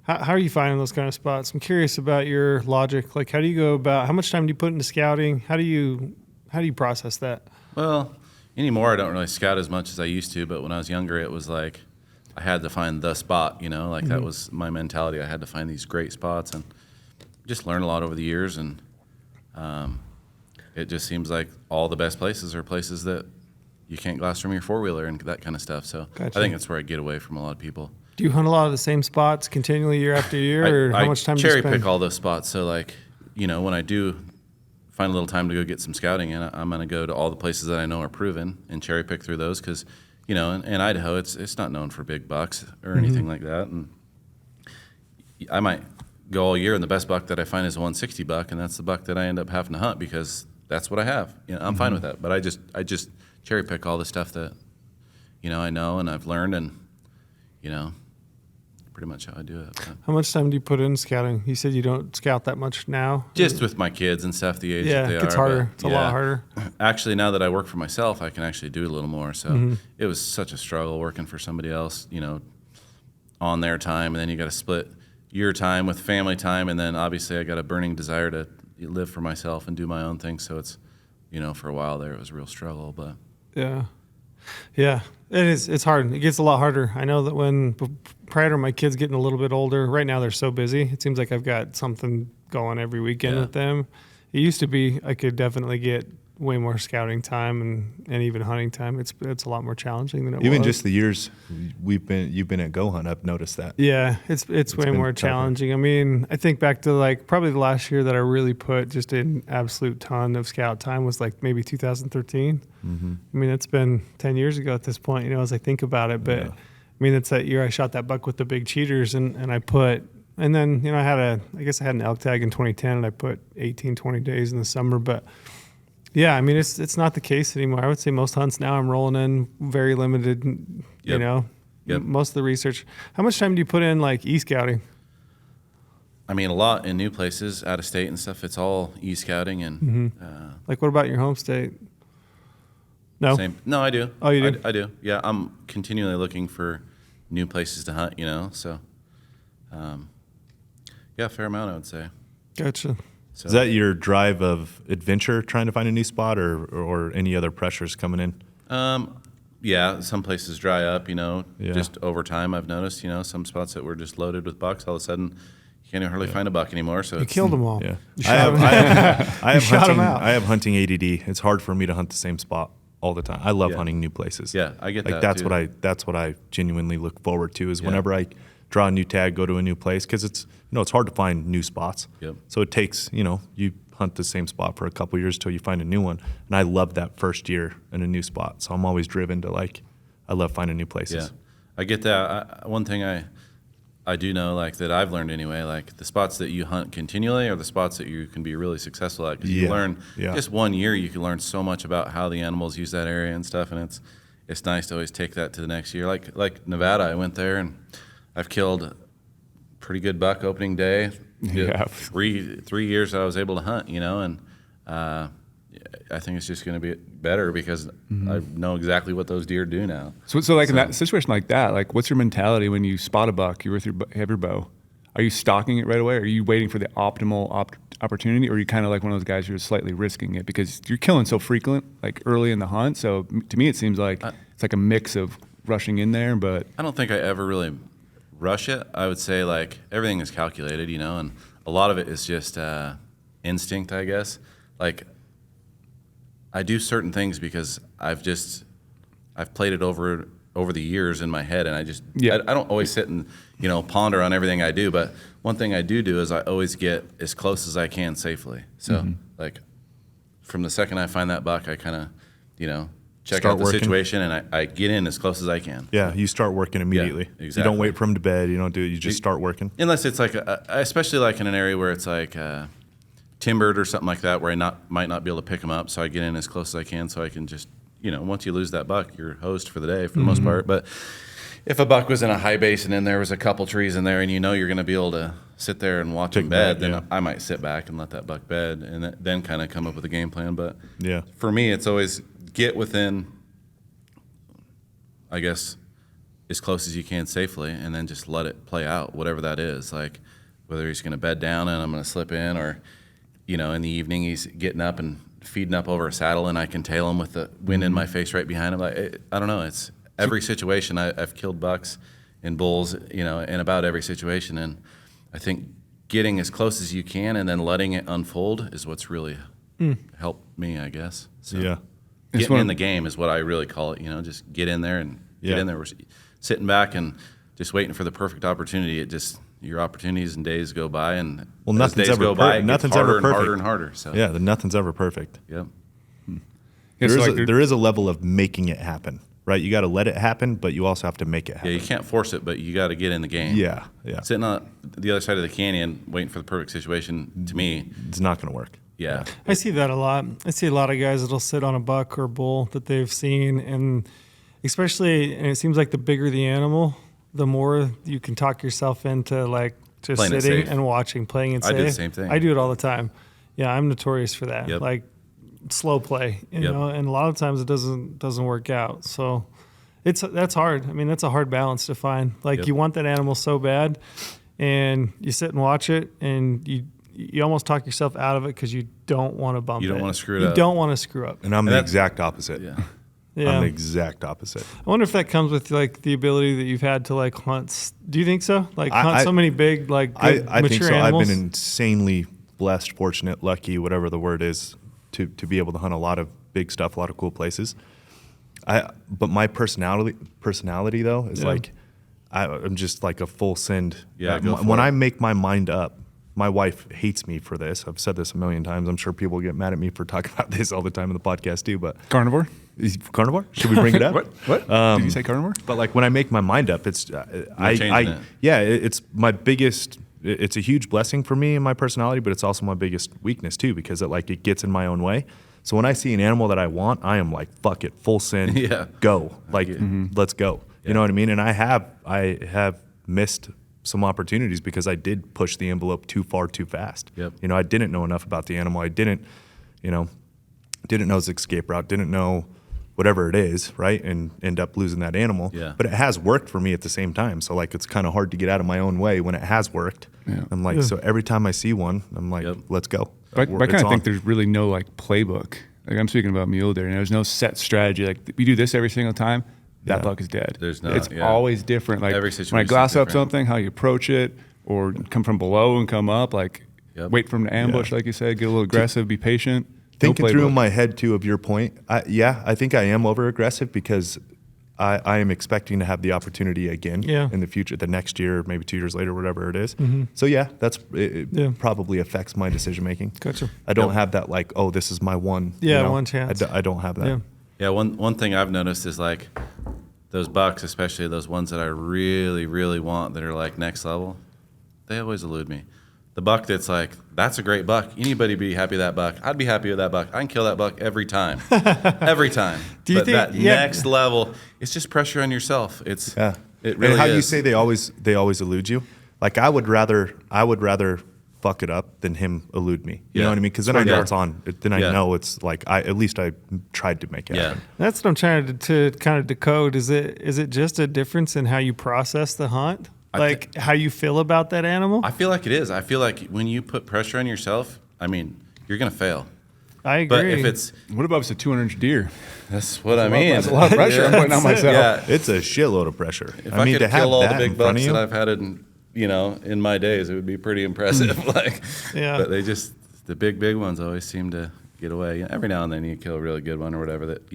how are you finding those kind of spots? I'm curious about your logic. Like, how do you go about? How much time do you put into scouting? How do you process that? Well, anymore I don't really scout as much as I used to, but when I was younger, it was like I had to find the spot, that was my mentality. I had to find these great spots and just learn a lot over the years. And it just seems like all the best places are places that you can't glass from your 4-wheeler and that kind of stuff. So Gotcha. I think that's where I get away from a lot of people. Do you hunt a lot of the same spots continually year after year, or how much time do you spend? I cherry pick all those spots. So when I do find a little time to go get some scouting in, I'm going to go to all the places that I know are proven and cherry pick through those because in Idaho, it's not known for big bucks or anything like that. And I might go all year, and the best buck that I find is a 160 buck, and that's the buck that I end up having to hunt because that's what I have. I'm fine with that. But I just cherry pick all the stuff that I know and I've learned, and pretty much how I do it. But how much time do you put in scouting? You said you don't scout that much now. Just with my kids and stuff, the age that they are. It's harder. It's a lot harder. Actually, now that I work for myself, I can actually do a little more. So it was such a struggle working for somebody else, on their time, and then you got to split your time with family time, and then obviously I got a burning desire to live for myself and do my own thing. So it's, for a while there, it was a real struggle, but yeah, it is. It's hard. It gets a lot harder. I know that prior to my kids getting a little bit older, right now they're so busy. It seems like I've got something going every weekend with them. It used to be I could definitely get way more scouting time and even hunting time. It's a lot more challenging than it was. Even just the years you've been at GOHUNT, I've noticed that. Yeah, it's way more challenging. Tougher. I mean, I think back to probably the last year that I really put just an absolute ton of scout time was maybe 2013. Mm-hmm. I mean, it's been 10 years ago at this point, as I think about it. But I mean, it's that year I shot that buck with the big cheaters and I put, and then, I had an elk tag in 2010 and I put 18, 20 days in the summer, but yeah, I mean, it's not the case anymore. I would say most hunts now I'm rolling in very limited, most of the research. How much time do you put in e-scouting? I mean, a lot in new places, out of state and stuff. It's all e-scouting and. What about your home state? No? No, I do. Oh, you do? I do. Yeah, I'm continually looking for new places to hunt, you know. So, yeah, fair amount, I would say. Gotcha. So, Is that your drive of adventure, trying to find a new spot, or any other pressures coming in? yeah, some places dry up, you know, Yeah. just over time. I've noticed, you know, some spots that were just loaded with bucks, all of a sudden you can't even hardly find a buck anymore. So You it's, killed them all. Yeah, You I shot have, 'em. I have shot 'em hunting. out. I have hunting ADD. It's hard for me to hunt the same spot all the time. I love Yeah. hunting new places. Yeah, I get like that, that's too. what I genuinely look forward to is Yeah. whenever I draw a new tag, go to a new place, because it's it's hard to find new spots. Yep. So it takes you hunt the same spot for a couple years till you find a new one, and I love that first year in a new spot. So I'm always driven to I love finding new places. yeah, I get that. One thing I do know, like that I've learned anyway, like the spots that you hunt continually are the spots that you can be really successful at, because you Yeah. learn Yeah. just 1 year you can learn so much about how the animals use that area and stuff, and it's nice to always take that to the next year. Like Nevada, I went there and I've killed pretty good buck opening day. Yeah. 3 years that I was able to hunt, you know, and I think it's just going to be better because I know exactly what those deer do now. So like in that situation like that, like what's your mentality when you spot a buck, you're with have your bow? Are you stalking it right away? Are you waiting for the optimal opportunity? Or are you kind of like one of those guys who's slightly risking it because you're killing so frequent, like early in the hunt? So to me, it seems like it's like a mix of rushing in there, but I don't think I ever really rush it. I would say like everything is calculated, you know, and a lot of it is just instinct, I guess. Like I do certain things because I've played it over the years in my head, and I don't always sit and ponder on everything I do. But one thing I do is I always get as close as I can safely. So like from the second I find that buck, I kind of check Start out the working. situation and I get in as close as I can. Yeah, you start working immediately. You exactly. don't wait for him to bed. You don't do it. You just start working. Unless it's like, especially like in an area where it's like timbered or something like that, where I might not be able to pick them up, so I get in as close as I can, so I can just, once you lose that buck, you're hosed for the day for the most part. But if a buck was in a high basin and there was a couple trees in there, and you're going to be able to sit there and watch him bed, then I might sit back and let that buck bed, and then kind of come up with a game plan. But Yeah. for me, it's always get within, I guess, as close as you can safely, and then just let it play out, whatever that is. Like whether he's going to bed down and I'm going to slip in, or in the evening he's getting up and feeding up over a saddle and I can tail him with the wind in my face right behind him. Like I don't know. It's every situation. I've killed bucks and bulls, in about every situation, and I think getting as close as you can and then letting it unfold is what's really helped me, I guess. So Yeah. getting in the game is what I really call it. Just get in there and get in there. We're sitting back and just waiting for the perfect opportunity. Your opportunities and days go by, and as nothing's days ever go by, it nothing's gets harder ever and perfect. harder and harder. So Yeah, nothing's ever perfect. yep. There is a level of making it happen, right? You got to let it happen, but you also have to make it happen. Yeah, you can't force it, but you got to get in the game. Yeah. Sitting on the other side of the canyon, waiting for the perfect situation, to me, It's not going to work. yeah. I see that a lot. I see a lot of guys that'll sit on a buck or bull that they've seen, and especially, and it seems like the bigger the animal, the more you can talk yourself into like just Playing it sitting safe. and watching, playing it safe. I do the same thing. I do it all the time. Yeah, I'm notorious for that. Yep. Like slow play, Yep. and a lot of times it doesn't work out. So that's hard. I mean, that's a hard balance to find. Like Yep. you want that animal so bad, and you sit and watch it, and you almost talk yourself out of it because you don't want to bump it. You don't wanna screw it You up. don't want to screw up. And I'm the that's- exact opposite. Yeah. Yeah. I'm the exact opposite. I wonder if that comes with like the ability that you've had to like hunt. Do you think so? Like hunt I- so many big, like good, I mature think so. animals? I've been insanely blessed, fortunate, lucky, whatever the word is, to be able to hunt a lot of big stuff, a lot of cool places. But my personality though is like I'm just like a full send. Yeah, go for when it. I make my mind up, my wife hates me for this. I've said this a million times. I'm sure people get mad at me for talking about this all the time in the podcast too. But carnivore? carnivore? Should we bring it up? What? Did you say carnivore? But like when I make my mind up, it's changing it. it's my biggest. It's a huge blessing for me and my personality, but it's also my biggest weakness too because it gets in my own way. So when I see an animal that I want, I am like, fuck it, full send, Yeah. go, like let's go. Yeah. You know what I mean? And I have missed some opportunities because I did push the envelope too far too fast. Yep. I didn't know enough about the animal. I didn't know its escape route. Didn't know whatever it is, right, and end up losing that animal. Yeah. But it has worked for me at the same time. So like it's kind of hard to get out of my own way when it has worked. Yeah. I'm like, so every time I see one, I'm like, Yep. let's go. But I kind It's of think on. there's really no like playbook. Like I'm speaking about mule deer, and there's no set strategy. Like we do this every single time, that Yeah. buck is dead. There's no- It's yeah. always different. Like Every when I situation's glass up different. something, how you approach it, or come from below and come up. Like Yep. wait for them to ambush, Yeah. like you said, get a little aggressive, be patient. Thinking No through playbook. in my head too of your point, I think I am over aggressive because I am expecting to have the opportunity again in the future, the next year, maybe 2 years later, whatever it is. So yeah, it probably affects my decision making. Gotcha. I don't have that like, oh, this is my one. Yeah, one chance. I don't have that. Yeah. Yeah, one thing I've noticed is like those bucks, especially those ones that I really, really want that are like next level, they always elude me. The buck that's like, that's a great buck. Anybody be happy with that buck. I'd be happy with that buck. I can kill that buck every time. Every time. Do you but think- that yeah. next level, it's just pressure on yourself. It's Yeah. It really and how is. you say they always elude you. Like I would rather fuck it up than him elude me. You know Yeah. what I mean? Because then I know Yeah. it's on. Then I Yeah. know it's like at least I tried to make it Yeah. happen. That's what I'm trying to kind of decode. Is it just a difference in how you process the hunt? Like how you feel about that animal? I feel like it is. I feel like when you put pressure on yourself, I mean, you're going to fail. I agree. But if it's, What about if it's a 200-inch deer? that's what I mean. That's a lot of pressure I'm putting on myself. Yeah. It's a shitload of pressure. If I mean, could to have kill all that the in big front bucks of you, that I've had in my days, it would be pretty impressive. like, Yeah. But the big ones always seem to get away. You know, every now and then you kill a really good one or whatever that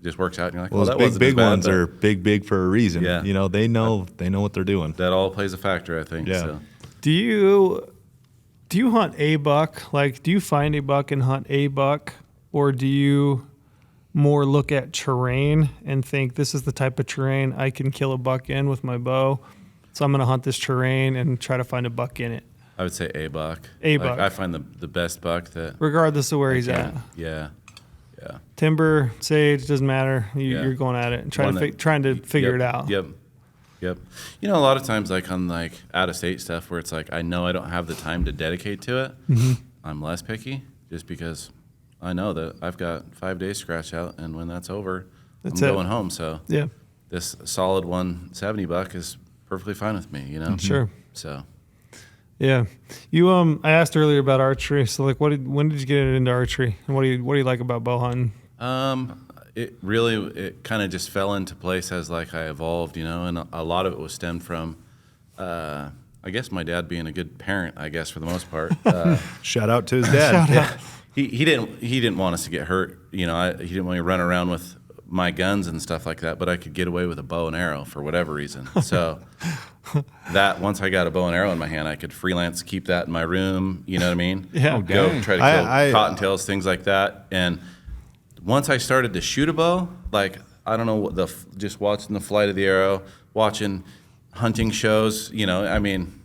just works out. And you're like, well, that those wasn't big as bad, ones but are big for a reason. Yeah. You know, they know what they're doing. that all plays a factor, I think. Yeah. So. Do you hunt a buck? Like, do you find a buck and hunt a buck, or do you more look at terrain and think this is the type of terrain I can kill a buck in with my bow? So I'm going to hunt this terrain and try to find a buck in it, I would say a buck. A Like, buck. I find the best buck that. regardless of where he's at. Yeah. Yeah. Timber, sage, doesn't matter. Yeah. You're going at it and One trying to figure Yep, it out. Yep. You know, a lot of times, like on like out of state stuff, where it's like I know I don't have the time to dedicate to it. Mm-hmm. I'm less picky, just because I know that I've got 5 days scratched out, and when that's over, That's I'm it. going home. So Yeah, this solid 170 buck is perfectly fine with me. You know. sure. So Yeah, you I asked earlier about archery. So like, when did you get into archery, and what do you like about bow hunting? it kind of just fell into place as like I evolved, and a lot of it was stemmed from, I guess my dad being a good parent, I guess for the most part. Shout out to his dad. Yeah. He didn't want us to get hurt. He didn't want me to run around with my guns and stuff like that, but I could get away with a bow and arrow for whatever reason. So that once I got a bow and arrow in my hand, I could freelance, keep that in my room. You know what I mean? Yeah. Oh, Go dang. try to kill cottontails, things like that. And once I started to shoot a bow, like I don't know, just watching the flight of the arrow, watching hunting shows. I mean,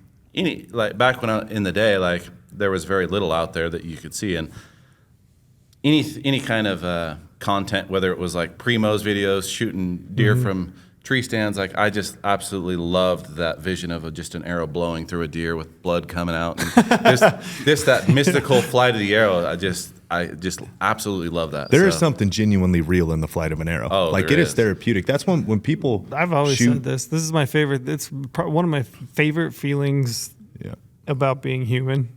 back when in the day, like there was very little out there that you could see, and any kind of content, whether it was like Primo's videos, shooting deer from tree stands, like I just absolutely loved that vision of just an arrow blowing through a deer with blood coming out, and that mystical flight of the arrow. I just absolutely love that. There is something genuinely real in the flight of an arrow. Oh, like there it is is. therapeutic. That's when people I've always shoot. said this. This is my favorite. It's one of my favorite feelings Yeah. about being human.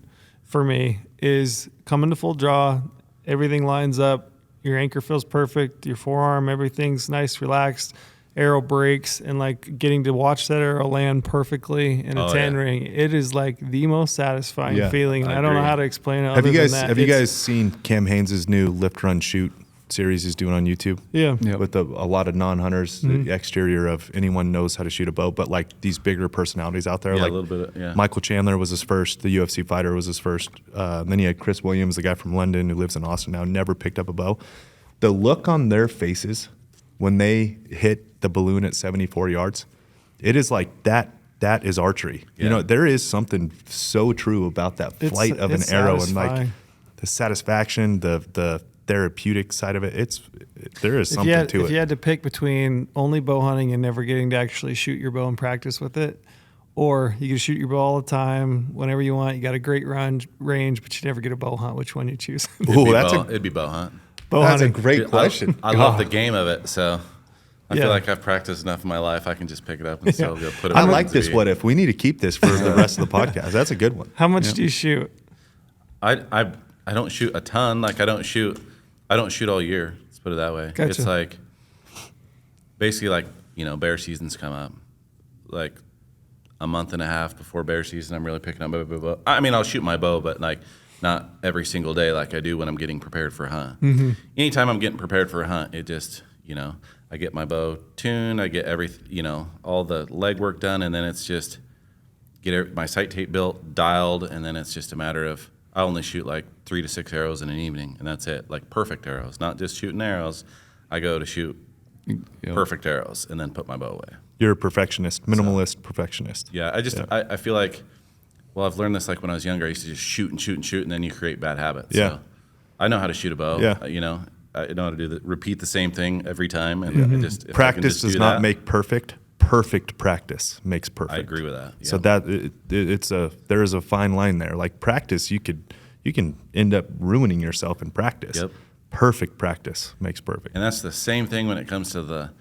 For me, is coming to full draw. Everything lines up. Your anchor feels perfect. Your forearm, everything's nice, relaxed. Arrow breaks, and like getting to watch that arrow land perfectly in a Oh, 10 yeah. ring. It is like the most satisfying Yeah, feeling. I I don't know agree. how to explain it. Have you other guys than that. have you It's- guys seen Cam Haynes' new lift run shoot series he's doing on YouTube? Yeah. Yeah. With a lot of non-hunters, the exterior of anyone knows how to shoot a bow, but like these bigger personalities out there, Yeah, like a little bit. Yeah. Michael Chandler was his first, the UFC fighter was his first. Then you had Chris Williams, the guy from London who lives in Austin now, never picked up a bow. The look on their faces when they hit the balloon at 74 yards, it is like that is archery. Yeah. There is something so true about that flight of an it's arrow and like satisfying. the satisfaction, the therapeutic side of it. There is something to if it. you had to pick between only bow hunting and never getting to actually shoot your bow and practice with it, or you can shoot your bow all the time, whenever you want, you got a great range, but you never get a bow hunt, which one you choose? Ooh, that's it'd be bow hunt. bow That's a hunting? great Dude, question. I love the game of it, so I Yeah. feel like I've practiced enough in my life. I can just pick it up and still go put it. I where it like needs to this be. what if. We need to keep this for the rest of the podcast. That's a good one. How much do you shoot? I don't shoot a ton. Like I don't shoot all year. Let's put it that way. Gotcha. It's like basically like, you know, bear season's come up. Like a month and a half before bear season, I'm really picking up my bow. I mean, I'll shoot my bow, but like not every single day like I do when I'm getting prepared for a hunt. Mm-hmm. Anytime I'm getting prepared for a hunt, it just, you know, I get my bow tuned, I get all the legwork done, and then it's just get my sight tape built, dialed, and then it's just a matter of I only shoot like 3 to 6 arrows in an evening, and that's it. Like perfect arrows, not just shooting arrows. I go to shoot perfect arrows and then put my bow away. You're a perfectionist, minimalist perfectionist. Yeah, I feel like, well, I've learned this like when I was younger. I used to just shoot and shoot and shoot, and then you create bad habits. Yeah. So I know how to shoot a bow. Yeah. You know, I know how to repeat the same thing every time, and I just if I can Practice just does do not that, make perfect. Perfect practice makes perfect. I agree with that. So yeah. that there is a fine line there. Like practice, you can end up ruining yourself in practice. Yep. Perfect practice makes perfect. And that's the same thing when it comes to the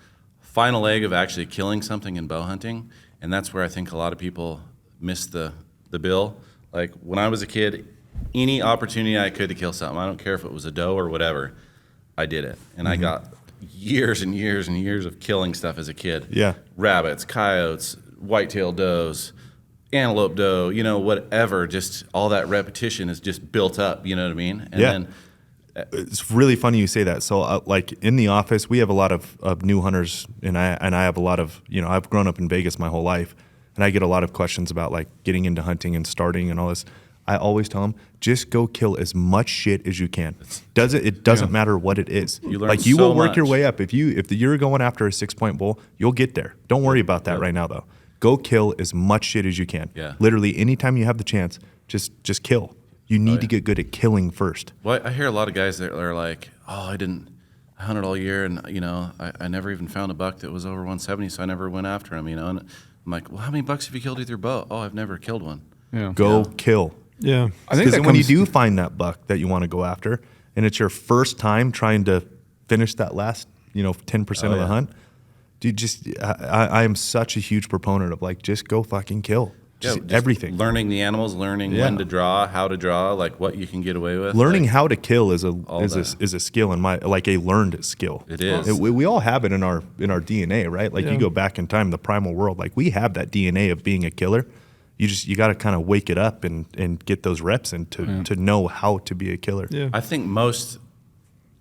final leg of actually killing something in bow hunting. And that's where I think a lot of people miss the bill. Like when I was a kid, any opportunity I could to kill something, I don't care if it was a doe or whatever, I did it. And I got years and years and years of killing stuff as a kid. Yeah. Rabbits, coyotes, white-tailed does, antelope doe, you know, whatever. Just all that repetition is just built up, you know what I mean? And Yeah. then It's really funny you say that. So, like in the office, we have a lot of new hunters, and I have a lot of, you know, I've grown up in Vegas my whole life, and I get a lot of questions about like getting into hunting and starting and all this. I always tell them, just go kill as much shit as you can. It doesn't matter what it is. You learn Like you so will work your much. way up. If you're going after a 6-point bull, you'll get there. Don't worry about that right now though. Go kill as much shit as you can. Yeah. Literally, anytime you have the chance, just kill. You need to get good at killing first. Well, I hear a lot of guys that are like, "Oh, I hunted all year, and you know, I never even found a buck that was over 170, so I never went after him." You know, and I'm like, "Well, how many bucks have you killed with your bow?" "Oh, I've never killed one." Yeah. Go kill. Yeah. I think Because that when you comes- do find that buck that you want to go after, and it's your first time trying to finish that last, 10% of the yeah. hunt, dude, I am such a huge proponent of like, just go fucking kill. Just just everything. Learning the animals, learning Yeah. when to draw, how to draw, like what you can get away with. Learning like, how to kill is all a skill like a learned skill. It is. We all have it in our DNA, right? Like Yeah. you go back in time, the primal world, like we have that DNA of being a killer. You got to kind of wake it up and get those reps in to know how to be a killer. Yeah. I think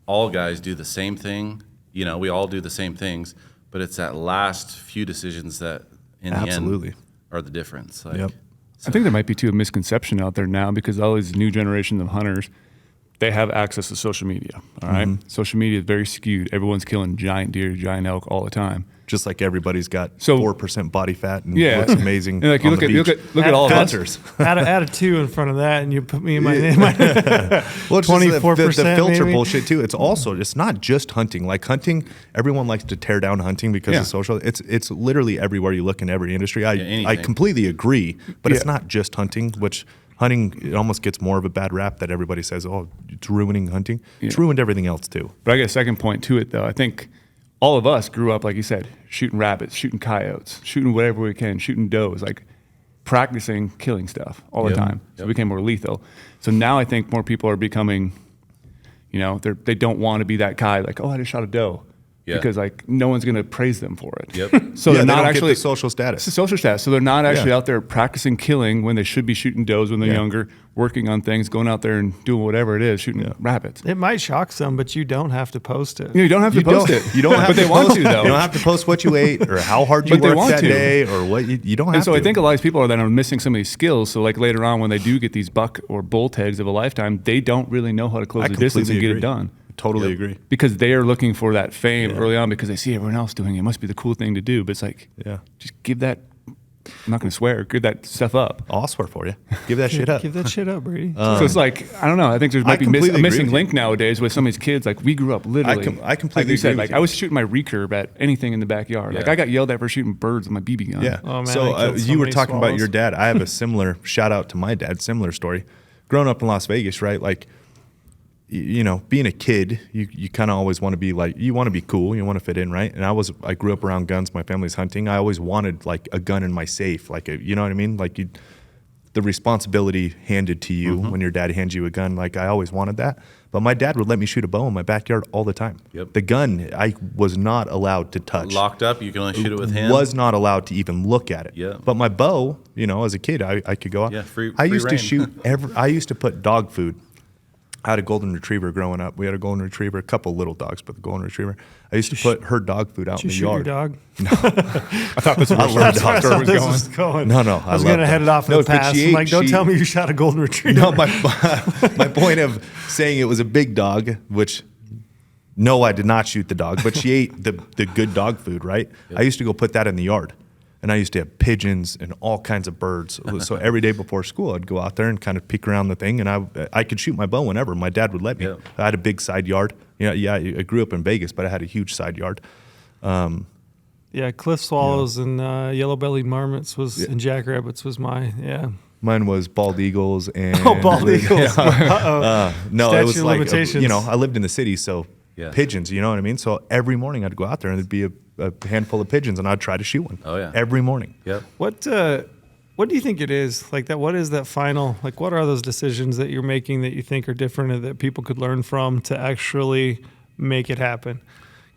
all guys do the same thing. You know, we all do the same things, but it's that last few decisions that in the Absolutely. end are the difference. Like, Yep. I think there might be too a misconception out there now because all these new generation of hunters, they have access to social media. All right? Social media is very skewed. Everyone's killing giant deer, giant elk all the time. Just like everybody's got So- 4% body fat and Yeah. looks amazing. And like you on look the at, beach. look at all of us. filters. add a 2 in front of that, and you put me in my name. Well, it's just 24%, the filter maybe? bullshit too. It's not just hunting. Like hunting, everyone likes to tear down hunting because Yeah. of social. It's literally everywhere you look in every industry. I anything. completely agree, but it's Yeah. not just hunting. Which hunting, it almost gets more of a bad rap that everybody says, oh, it's ruining hunting. It's Yeah. ruined everything else too. But I got a second point to it, though. I think all of us grew up, like you said, shooting rabbits, shooting coyotes, shooting whatever we can, shooting does, like practicing killing stuff all the Yep. time. So Yep. it became more lethal. So now I think more people are becoming, they don't want to be that guy like, oh, I just shot a doe. Yeah. Because like no one's going to praise them for it. Yep. So Yeah, they're they not don't get actually the social status. It's a social status. So they're not actually Yeah. out there practicing killing when they should be shooting does when they're Yeah. younger, working on things, going out there and doing whatever it is, shooting rabbits. It might shock some, but you don't have to post it. You don't have to post it. You don't have but to they want post, to though. You don't have to post what you ate or how hard you But they worked want that to. day or what you don't have And so to. I think a lot of these people are then are missing some of these skills. So like later on when they do get these buck or bull tags of a lifetime, they don't really know how to close I the distance and completely get agree. it done. Totally agree. Because they are looking for that fame early on because they see everyone else doing it. It must be the cool thing to do. But it's like, Yeah. just give that, I'm not going to swear, give that stuff up. I'll swear for you. Give that shit up. Give that shit up, Brady. So it's like, I don't know. I think there I might be completely a agree missing with you. link nowadays with some of these kids. Like we grew up literally. I completely like you said, agree with like you. I was shooting my recurve at anything in the backyard. Like Yeah. I got yelled at for shooting birds with my BB gun. Yeah. Oh, man, so I killed so you were many talking about swallows. your dad. I have a similar shout out to my dad. Similar story. Growing up in Las Vegas, right? Like you know, being a kid, you kind of always want to be like, you want to be cool, you want to fit in, right? And I grew up around guns. My family's hunting. I always wanted like a gun in my safe, like you know what I mean? Like the responsibility handed to you when your dad hands you a gun. Like I always wanted that. But my dad would let me shoot a bow in my backyard all the time. Yep. The gun I was not allowed to touch. Locked up, you can only shoot it with hands. Was not allowed to even look at it. Yeah. But my bow, you know, as a kid, I could go out. Yeah, free I used to reign. shoot I used to put dog food. I had a golden retriever growing up. We had a golden retriever, a couple little dogs, but the golden retriever. I used to put her dog food out in Did the you shoot yard. your dog? I thought this was I love where dogs. the story was This going. was going. No, I was love gonna head dogs. it off in No, the but past. she I'm like, ate- don't she- tell me you shot a golden retriever. No, my point of saying it was a big dog, which no, I did not shoot the dog, but she ate the good dog food, right? I used to go put that in the yard, and I used to have pigeons and all kinds of birds. So every day before school, I'd go out there and kind of peek around the thing, and I could shoot my bow whenever. My dad would let me. Yeah. I had a big side yard. Yeah, I grew up in Vegas, but I had a huge side yard. Yeah, cliff swallows and yellow-bellied marmots and jackrabbits was Mine was bald eagles and bald eagles. no, Statute it was of like limitations. you know, I lived in the city, so Yeah. pigeons, you know what I mean? So every morning I'd go out there and there'd be a handful of pigeons and I'd try to shoot one. Oh, yeah. Every morning. Yep. What do you think it is like that? What is that final? Like, what are those decisions that you're making that you think are different and that people could learn from to actually make it happen?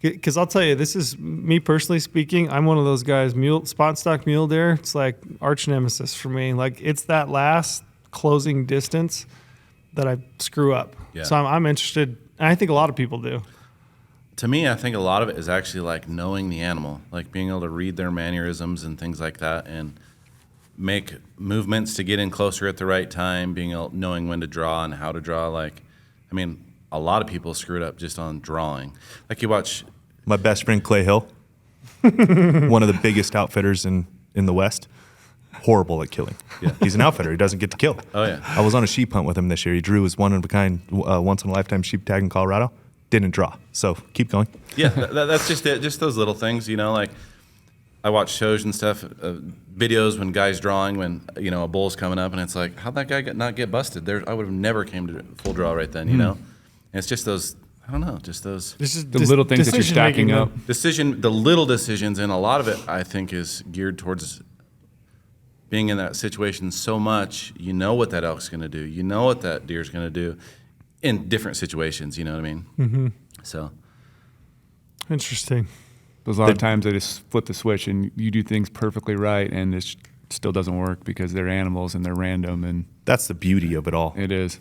Because I'll tell you, this is me personally speaking. I'm one of those guys. Spot stock mule deer. It's like arch nemesis for me. Like it's that last closing distance that I screw up. Yeah. So I'm interested, and I think a lot of people do. To me, I think a lot of it is actually like knowing the animal, like being able to read their mannerisms and things like that, and make movements to get in closer at the right time, knowing when to draw and how to draw. Like, I mean, a lot of people screw it up just on drawing. Like you watch. My best friend Clay Hill, one of the biggest outfitters in the West, horrible at killing. Yeah. He's an outfitter. He doesn't get to kill. Oh, yeah. I was on a sheep hunt with him this year. He drew his one of a kind, once in a lifetime sheep tag in Colorado. Didn't draw. So keep going. Yeah, that's just it. Just those little things, you know. Like I watch shows and stuff, videos when guys drawing when you know a bull's coming up, and it's like, how'd that guy not get busted? I would have never came to full draw right then, you know. And it's just those. I don't know, just those This is The little things that you're stacking up. the little decisions, and a lot of it I think is geared towards being in that situation so much. You know what that elk's going to do. You know what that deer's going to do in different situations. You know what I mean? Mm-hmm. So Interesting. There's a lot of times they just flip the switch and you do things perfectly right, and it still doesn't work because they're animals and they're random, and That's the beauty of it all. it is.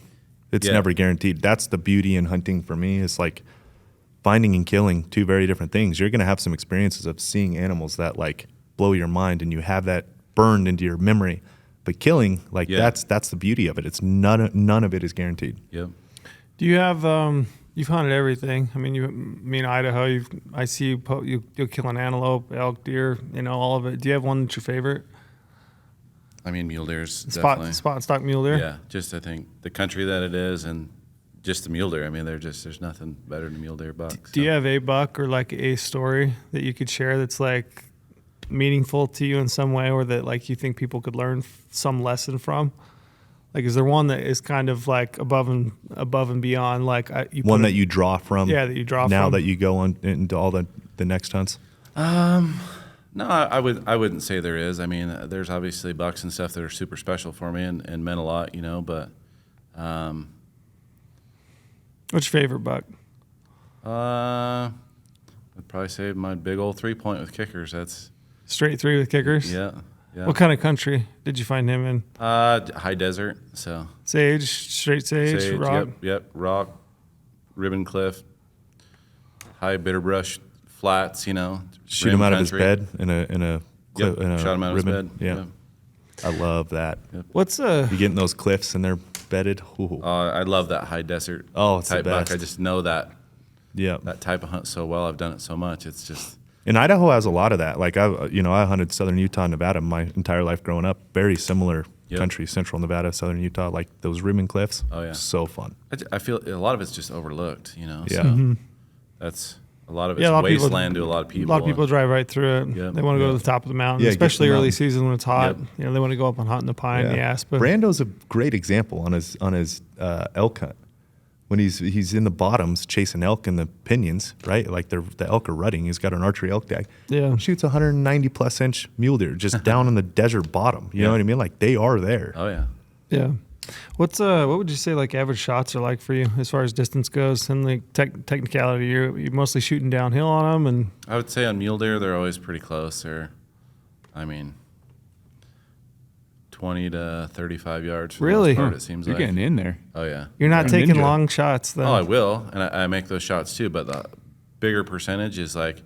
It's Yeah. never guaranteed. That's the beauty in hunting for me. It's like finding and killing, two very different things. You're going to have some experiences of seeing animals that like blow your mind, and you have that burned into your memory. But killing, like Yeah. that's the beauty of it. It's none of it is guaranteed. yep. Do you have you've hunted everything? I mean, Idaho. I see you'll kill an antelope, elk, deer. You know all of it. Do you have one that's your favorite? I mean, mule deer's definitely. Spot and stock mule deer. Yeah, just I think the country that it is, and just the mule deer. I mean, there's nothing better than mule deer bucks. Do you have a buck or like a story that you could share that's like meaningful to you in some way, or that like you think people could learn some lesson from? Like, is there one that is kind of like above and beyond? Like One that you draw from. Yeah, that you draw now from. that you go on into all the next hunts. No, I wouldn't say there is. I mean, there's obviously bucks and stuff that are super special for me and meant a lot, you know. But What's your favorite buck? I'd probably say my big old 3-point with kickers. That's Straight three with kickers. yeah. What kind of country did you find him in? High desert. So Sage, straight sage, rock. Yep. Rock, ribbon cliff, high bitterbrush flats. You know, Shoot rim him out of his country. bed in a Yep. in a Shot him out of his ribbon. bed. Yeah. I love that. What's You get in those cliffs and they're bedded. Ooh. I love that high desert It's the type buck. best. I just know that Yeah. type of hunt so well. I've done it so much. It's just And Idaho has a lot of that. Like I hunted southern Utah and Nevada my entire life growing up. Very similar Yep. country, central Nevada, southern Utah. Like those ribbon cliffs. Oh, yeah. So fun. I feel a lot of it's just overlooked. You know, Yeah. so that's a lot of it's a lot of people- wasteland to a lot of people. A lot of people drive right through it. Yep. They want to go Yeah. to the top of the mountain, Yeah, get to especially the early mountain. season when it's hot. Yep. You know, they want to go up and hunt in the pine, the aspen. Brando's a great example on his elk hunt. when he's in the bottoms chasing elk in the pinions, right? Like the elk are rutting. He's got an archery elk tag. Yeah. Shoots 190 plus inch mule deer just down in the desert bottom. You know what I mean? Like they are there. Oh yeah. Yeah. What would you say like average shots are like for you as far as distance goes and like technicality? You're mostly shooting downhill on them, and I would say on mule deer they're always pretty close. They're, I mean, 20 to 35 yards. For Really? the most part, it seems You're like. getting in there. Oh yeah. you're not Yeah. taking Ninja. long shots then. Oh, I will, and I make those shots too. But the bigger percentage is like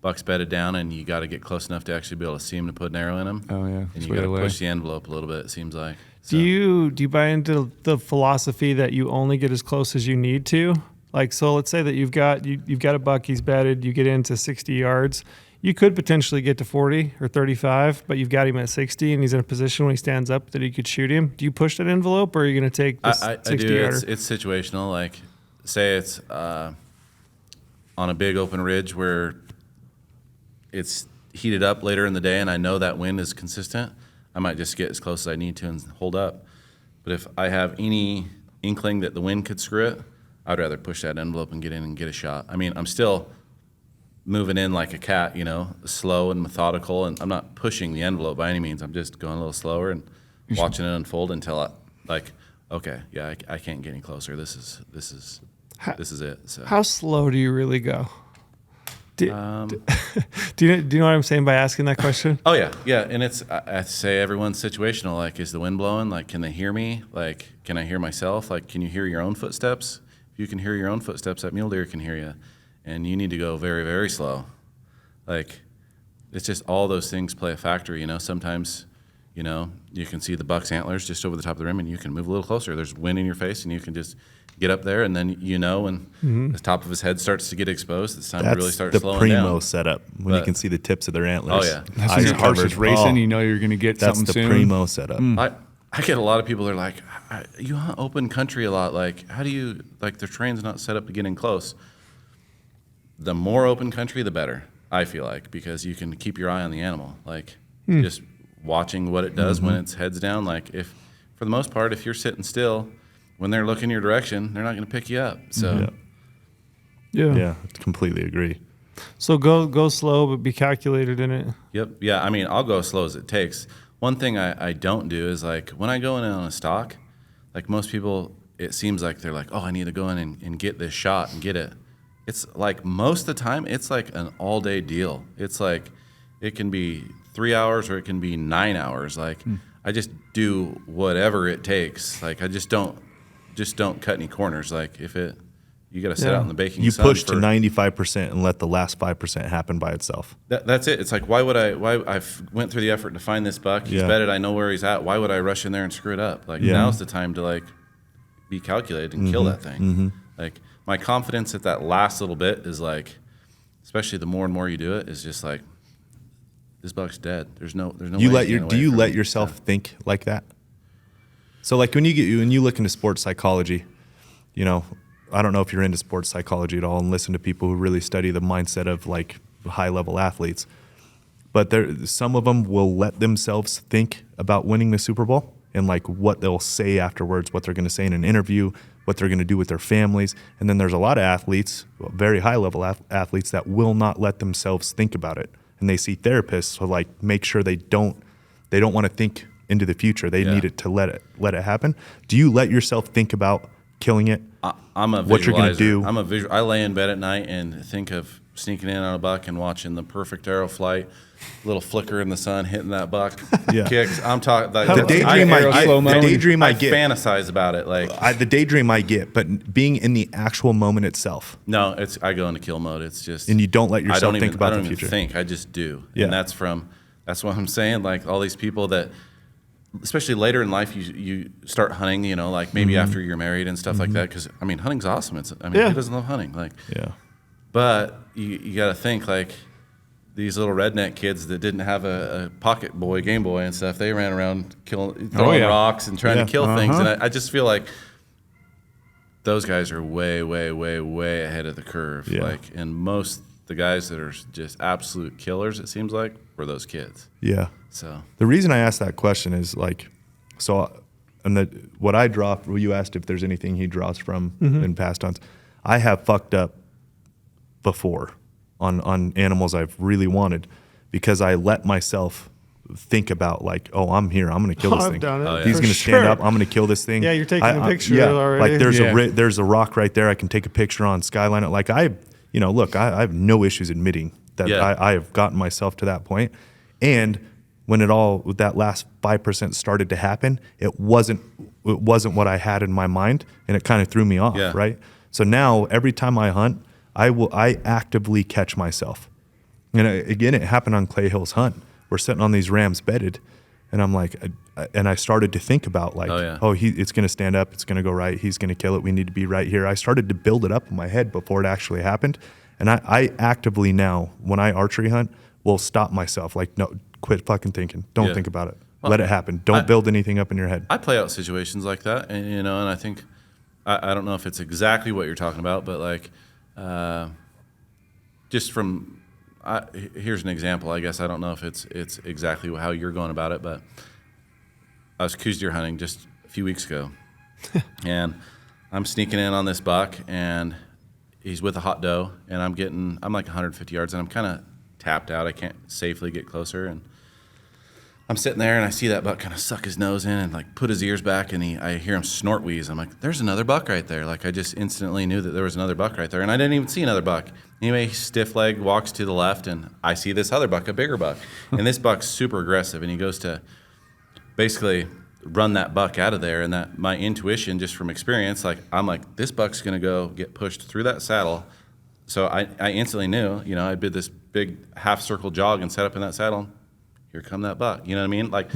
buck's bedded down, and you got to get close enough to actually be able to see him to put an arrow in him. Oh, yeah. And That's you where got to they push lay. the envelope a little bit. It seems like. Do you buy into the philosophy that you only get as close as you need to? Like, so let's say that you've got a buck, he's bedded, you get into 60 yards. You could potentially get to 40 or 35, but you've got him at 60 and he's in a position when he stands up that he could shoot him. Do you push that envelope, or are you going to take this I 60 do. yarder? It's situational. Like, say it's on a big open ridge where it's heated up later in the day, and I know that wind is consistent. I might just get as close as I need to and hold up. But if I have any inkling that the wind could screw it, I'd rather push that envelope and get in and get a shot. I mean, I'm still moving in like a cat, you know, slow and methodical, and I'm not pushing the envelope by any means. I'm just going a little slower and watching it unfold until I, like, okay, yeah, I can't get any closer. This is it. So. How slow do you really go? Do you know what I'm saying by asking that question? Oh yeah, and it's I say everyone's situational. Like, is the wind blowing? Like, can they hear me? Like, can I hear myself? Like, can you hear your own footsteps? If you can hear your own footsteps, that mule deer can hear you, and you need to go very, very slow. Like, it's just all those things play a factor. You know, sometimes, you know, you can see the buck's antlers just over the top of the rim, and you can move a little closer. There's wind in your face, and you can just get up there, and then you know when the top of his head starts to get exposed, it's time to really start the slowing primo down. setup when you But- can see the tips of their antlers. Oh, yeah. That's Eyes when your horse covered. is racing. Oh, You know you're going to get that's something the soon. primo setup. I get a lot of people that are like, you hunt open country a lot. Like, how do you, like, their terrain's not set up to get in close. The more open country, the better, I feel like, because you can keep your eye on the animal. Like, just watching what it does when its head's down. Like, if, for the most part, if you're sitting still, when they're looking your direction, they're not going to pick you up. So, Yeah, completely agree. So go slow, but be calculated in it. Yep. Yeah. I mean, I'll go as slow as it takes. One thing I don't do is, like, when I go in on a stalk, like most people, it seems like they're like, oh, I need to go in and get this shot and get it. It's like most of the time, it's like an all day deal. It's like, it can be 3 hours or it can be 9 hours. Like, I just do whatever it takes. Like, I just don't cut any corners. Like, you got to sit out in the baking You sun. push to 95% and let the last 5% happen by itself. That's it. It's like, why I've went through the effort to find this buck. He's Yeah. bedded. I know where he's at. Why would I rush in there and screw it up? Like, now's the time to, like, be calculated and kill that thing. Like, my confidence at that last little bit is like, especially the more and more you do it, is just like, this buck's dead. There's no way Do he's you getting away let from me. yourself think like that? So like when you look into sports psychology, you know, I don't know if you're into sports psychology at all and listen to people who really study the mindset of like high level athletes, but some of them will let themselves think about winning the Super Bowl and like what they'll say afterwards, what they're going to say in an interview, what they're going to do with their families. And then there's a lot of athletes, very high level athletes, that will not let themselves think about it. And they see therapists to like make sure they don't want to think into the future. They need it to let it happen. Do you let yourself think about killing it? I'm a what you're going to visualizer. do? I lay in bed at night and think of sneaking in on a buck and watching the perfect arrow flight, little flicker in the sun, hitting that buck, Yeah. kicks. I'm talking like The daydream I get. fantasize about it. Like, The daydream I get, but being in the actual moment itself, no, I go into kill mode. It's just, and you don't let yourself think about I don't the even future. think. I just do. Yeah. And that's what I'm saying. Like, all these people that, especially later in life, you start hunting, you know, like maybe after you're married and stuff like that. Because I mean, hunting's awesome. Who doesn't love hunting? Like, Yeah. but you got to think, like, these little redneck kids that didn't have a pocket boy, Game Boy and stuff, they ran around throwing rocks and trying to kill things. And I just feel like those guys are way, way, way, way ahead of the curve. Yeah. Like, and most the guys that are just absolute killers, it seems like, were those kids. Yeah. So The reason I asked that question is like, so what I draw, you asked if there's anything he draws from in past hunts. I have fucked up before on animals I've really wanted because I let myself think about like, oh, I'm here, I'm going to kill this I've thing. done it. Oh, yeah. He's For going to stand sure. up, I'm going to kill this thing. Yeah, you're taking a picture yeah, of it already. like there's Yeah. there's a rock right there. I can take a picture on, skyline it. Like I have no issues admitting that Yeah. I have gotten myself to that point. And when that last 5% started to happen, it wasn't what I had in my mind, and it kind of threw me off, Yeah. right? So now every time I hunt, I actively catch myself. And again, it happened on Clay Hill's hunt. We're sitting on these rams bedded, and I'm like, and I started to think about like, it's going to stand up, it's going to go right, he's going to kill it, we need to be right here. I started to build it up in my head before it actually happened. And I actively now, when I archery hunt, will stop myself. Like, no, quit fucking thinking. Don't think about it. Let it happen. Don't build anything up in your head. I play out situations like that, and and I think I don't know if it's exactly what you're talking about, but like, just from here's an example. I guess I don't know if it's exactly how you're going about it, but I was coos deer hunting just a few weeks ago, and I'm sneaking in on this buck, and he's with a hot doe, and I'm like 150 yards, and I'm kind of tapped out. I can't safely get closer, and I'm sitting there, and I see that buck kind of suck his nose in and like put his ears back, and I hear him snort wheeze. I'm like, there's another buck right there. Like I just instantly knew that there was another buck right there, and I didn't even see another buck. Anyway, he stiff leg walks to the left, and I see this other buck, a bigger buck, and this buck's super aggressive, and he goes to basically run that buck out of there, and that my intuition just from experience, like I'm like, this buck's gonna go get pushed through that saddle. So I instantly knew, I did this big half circle jog and set up in that saddle. Here come that buck. You know what I mean? Like,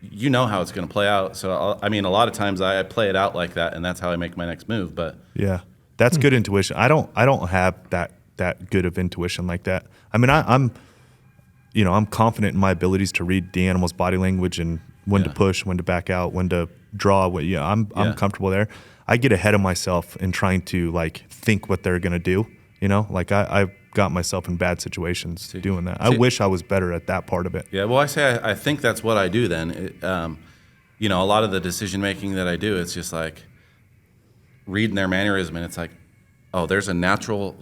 you know how it's going to play out. So, a lot of times I play it out like that, and that's how I make my next move. But yeah, that's good intuition. I don't have that good of intuition like that. I mean, I'm confident in my abilities to read the animal's body language and when to push, when to back out, when to draw. I'm comfortable there. I get ahead of myself in trying to like think what they're going to do. Like I've got myself in bad situations doing that. I wish I was better at that part of it. Yeah, well, I think that's what I do then. A lot of the decision making that I do, it's just like reading their mannerism, and it's like, oh, there's a natural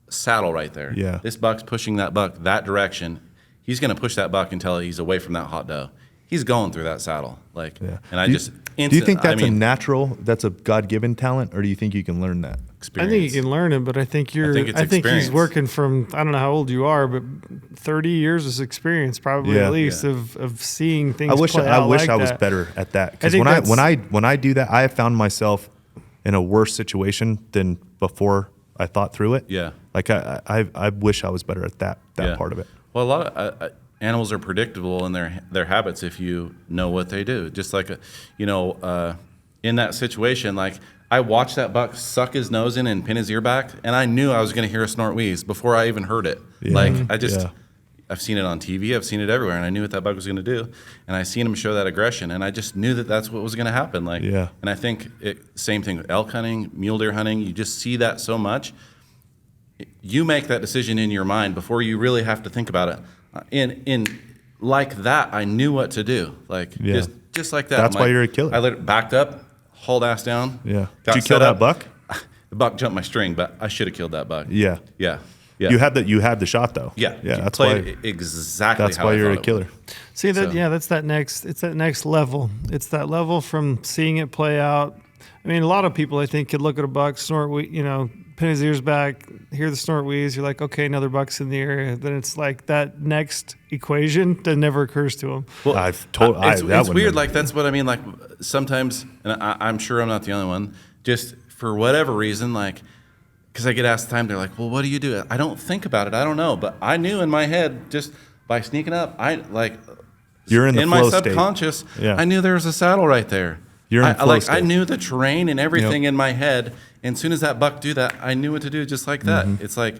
saddle right there. Yeah. This buck's pushing that buck that direction. He's going to push that buck until he's away from that hot doe. He's going through that saddle. Like, and I just do you think that's that's a God-given talent, or do you think you can learn that? Experience. I think you can learn it, but I think I think he's working from, I don't know how old you are, but 30 years of experience probably at least of seeing things. I wish I was better at that, because when I do that, I have found myself in a worse situation than before I thought through it. Yeah, like I wish I was better at that part of it. Well, a lot of animals are predictable in their habits if you know what they do. Just like in that situation, like I watched that buck suck his nose in and pin his ear back, and I knew I was going to hear a snort wheeze before I even heard it. Yeah. Like I've seen it on TV, I've seen it everywhere, and I knew what that buck was going to do, and I seen him show that aggression, and I just knew that that's what was going to happen. Like, and I think same thing with elk hunting, mule deer hunting. You just see that so much. You make that decision in your mind before you really have to think about it. In like that, I knew what to do. Like just like that. That's why you're a killer. I backed up, hauled ass down. Yeah. Did you kill that buck? The buck jumped my string, but I should have killed that buck. Yeah. Yeah. You had the shot though. Yeah. Yeah. That's why exactly. That's why you're a killer. See that? Yeah. That's that next. It's that next level. It's that level from seeing it play out. I mean, a lot of people I think could look at a buck, snort, pin his ears back, hear the snort wheeze. You're like, okay, another buck's in the area. Then it's like that next equation that never occurs to them. Well, it's weird. Like that's what I mean. Like sometimes, and I'm sure I'm not the only one. Just for whatever reason, like because I get asked the time, they're like, well, what do you do? I don't think about it. I don't know, but I knew in my head just by sneaking up, you're in my flow subconscious. State. Yeah. I knew there was a saddle right there. You're in flow state. I knew the terrain and everything in my head. And as soon as that buck do that, I knew what to do just like that. Mm-hmm. It's like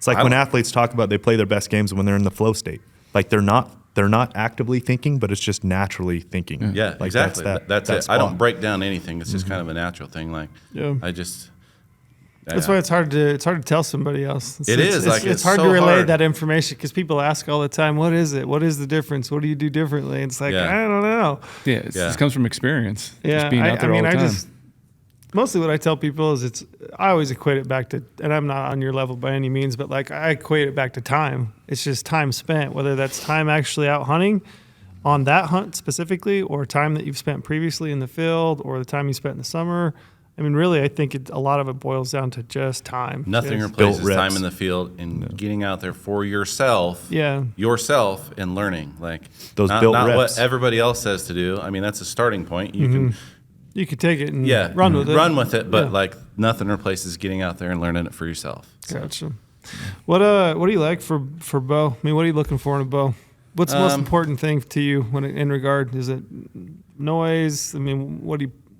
when athletes talk about they play their best games when they're in the flow state. Like they're not actively thinking, but it's just naturally thinking. Yeah, like exactly. That's it. spot. I don't break down anything. It's just kind of a natural thing. Like I just That's why it's hard to tell somebody else. It's hard so to relay hard. that information because people ask all the time, "What is it? What is the difference? What do you do differently?" It's like I don't know. Yeah, this comes from experience. Yeah, just being out there all the time. Mostly what I tell people is I always equate it back to, and I'm not on your level by any means, but like I equate it back to time. It's just time spent, whether that's time actually out hunting on that hunt specifically, or time that you've spent previously in the field, or the time you spent in the summer. I mean, really, I think a lot of it boils down to just time. Nothing replaces time in the field and getting out there for yourself. Yeah. Yourself and learning. Like Those not reps. what everybody else says to do. I mean, that's a starting point. You could take it and can run with it. Run with it, but like nothing replaces getting out there and learning it for yourself. So. Gotcha. What do you like for bow? I mean, what are you looking for in a bow? What's the most important thing to you in regard? Is it noise? I mean,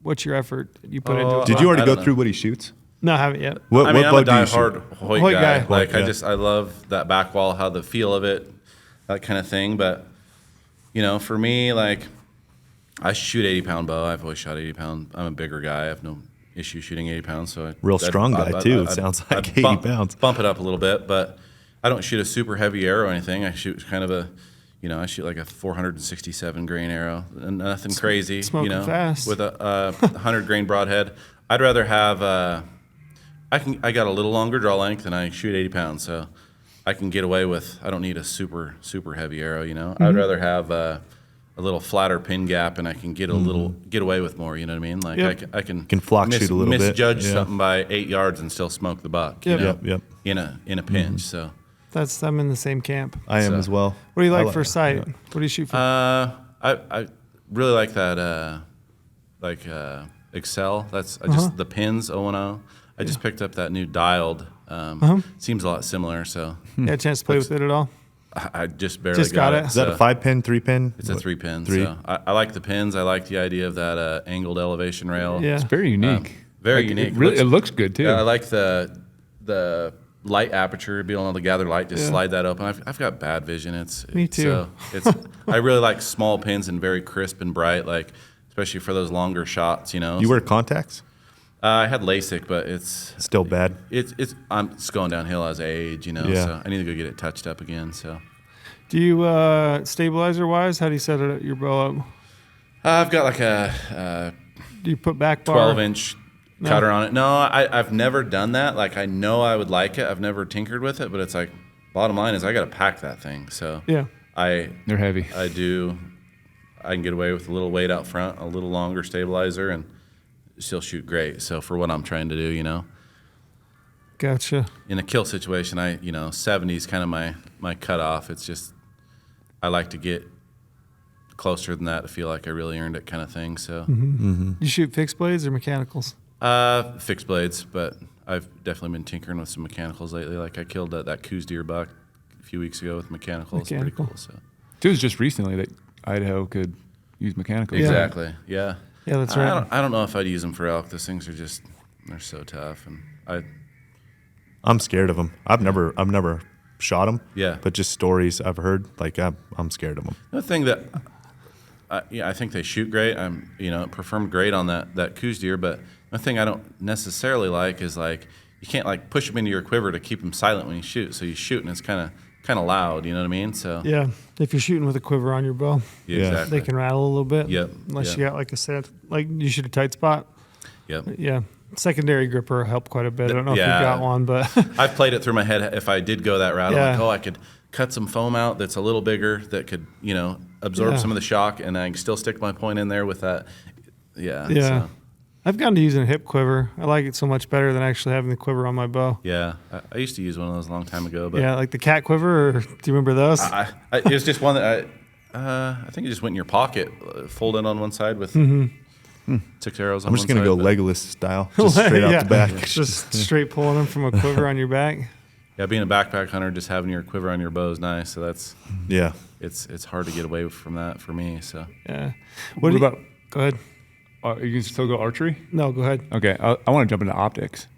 what's your effort you put into it? Did you already go through what he shoots? No, I haven't yet. What I'm a bug do you shoot? diehard Hoyt Hoyt guy. guy. Like Hoyt, I love that back wall, how the feel of it, that kind of thing. But for me, like I shoot 80-pound bow. I've always shot 80-pound. I'm a bigger guy. I have no issue shooting 80 pounds. So Real strong guy too. It sounds like 80 pounds. Bump it up a little bit, but I don't shoot a super heavy arrow or anything. I shoot kind of I shoot like a 467 grain arrow, and nothing crazy. Smoking fast. With a 100 grain broadhead. I'd rather have. I got a little longer draw length, and I shoot 80 pounds, so I can get away with. I don't need a super heavy arrow. I'd rather have a little flatter pin gap, and I can get away with more. You know what I mean? Like I can flock shoot a little bit. Misjudge something by 8 yards and still smoke the buck. Yep. In a pinch. So I'm in the same camp. I am as well. What do you like for sight? Yeah. What do you shoot for? I really like that Excel. That's just the pins 0-0. I just picked up that new dialed. Seems a lot similar. So you had a chance to play with it at all? I just barely got it. Is that a 5-pin, 3-pin? It's a 3-pin. Three. So I like the pins. I like the idea of that angled elevation rail. Yeah. It's very unique. Very unique. It looks good too. I like the light aperture, being able to gather light, just slide that open. I've got bad vision. Me too. So I really like small pins and very crisp and bright, like especially for those longer shots. You wear contacts? I had LASIK, but it's still bad. It's going downhill as I age. So I need to go get it touched up again. So. Do you stabilizer wise? How do you set your bow up? I've got like a do you put back bar? 12-inch cutter on it. No, I've never done that. Like I know I would like it. I've never tinkered with it, but it's like bottom line is I got to pack that thing. So yeah, they're heavy. I can get away with a little weight out front, a little longer stabilizer, and still shoot great. So for what I'm trying to do, Gotcha. In a kill situation, 70 is kind of my cutoff. It's just I like to get closer than that to feel like I really earned it, kind of thing. So You shoot fixed blades or mechanicals? Fixed blades, but I've definitely been tinkering with some mechanicals lately. Like I killed that Coos deer buck a few weeks ago with mechanicals. Pretty cool. So it was just recently that Idaho could use mechanicals. Exactly. Yeah. Yeah, that's right. I don't know if I'd use them for elk. Those things are they're so tough, and I'm scared of them. I've never shot them. Yeah. But just stories I've heard, like I'm scared of them. The thing that I think they shoot great. I'm performed great on that Coos deer, but the thing I don't necessarily like is like you can't like push them into your quiver to keep them silent when you shoot. So you shoot and it's kind of loud. You know what I mean? So yeah, if you're shooting with a quiver on your bow, exactly. they can rattle a little bit. Yep. Unless you got like a set, like you shoot a tight spot. Yep. Yeah. Secondary gripper helped quite a bit. I don't know if you got one, but I've played it through my head. If I did go that route, Yeah. I'm like, I could cut some foam out that's a little bigger that could, absorb some of the shock, and I can still stick my point in there with that. Yeah. Yeah. So, I've gone to using a hip quiver. I like it so much better than actually having the quiver on my bow. yeah. I used to use one of those a long time ago, but Yeah, like the cat quiver. Or, do you remember those? it was just one that I think it just went in your pocket, fold in on one side with 6 arrows on I'm one just gonna side, go but- Legolas style, just straight out the back. Just straight pulling them from a quiver on your back. Yeah, being a backpack hunter, just having your quiver on your bow is nice. So that's Yeah. it's hard to get away from that for me. So Yeah. What do you- about? Go ahead. You can still go archery. No, go ahead. Okay, I want to jump into optics.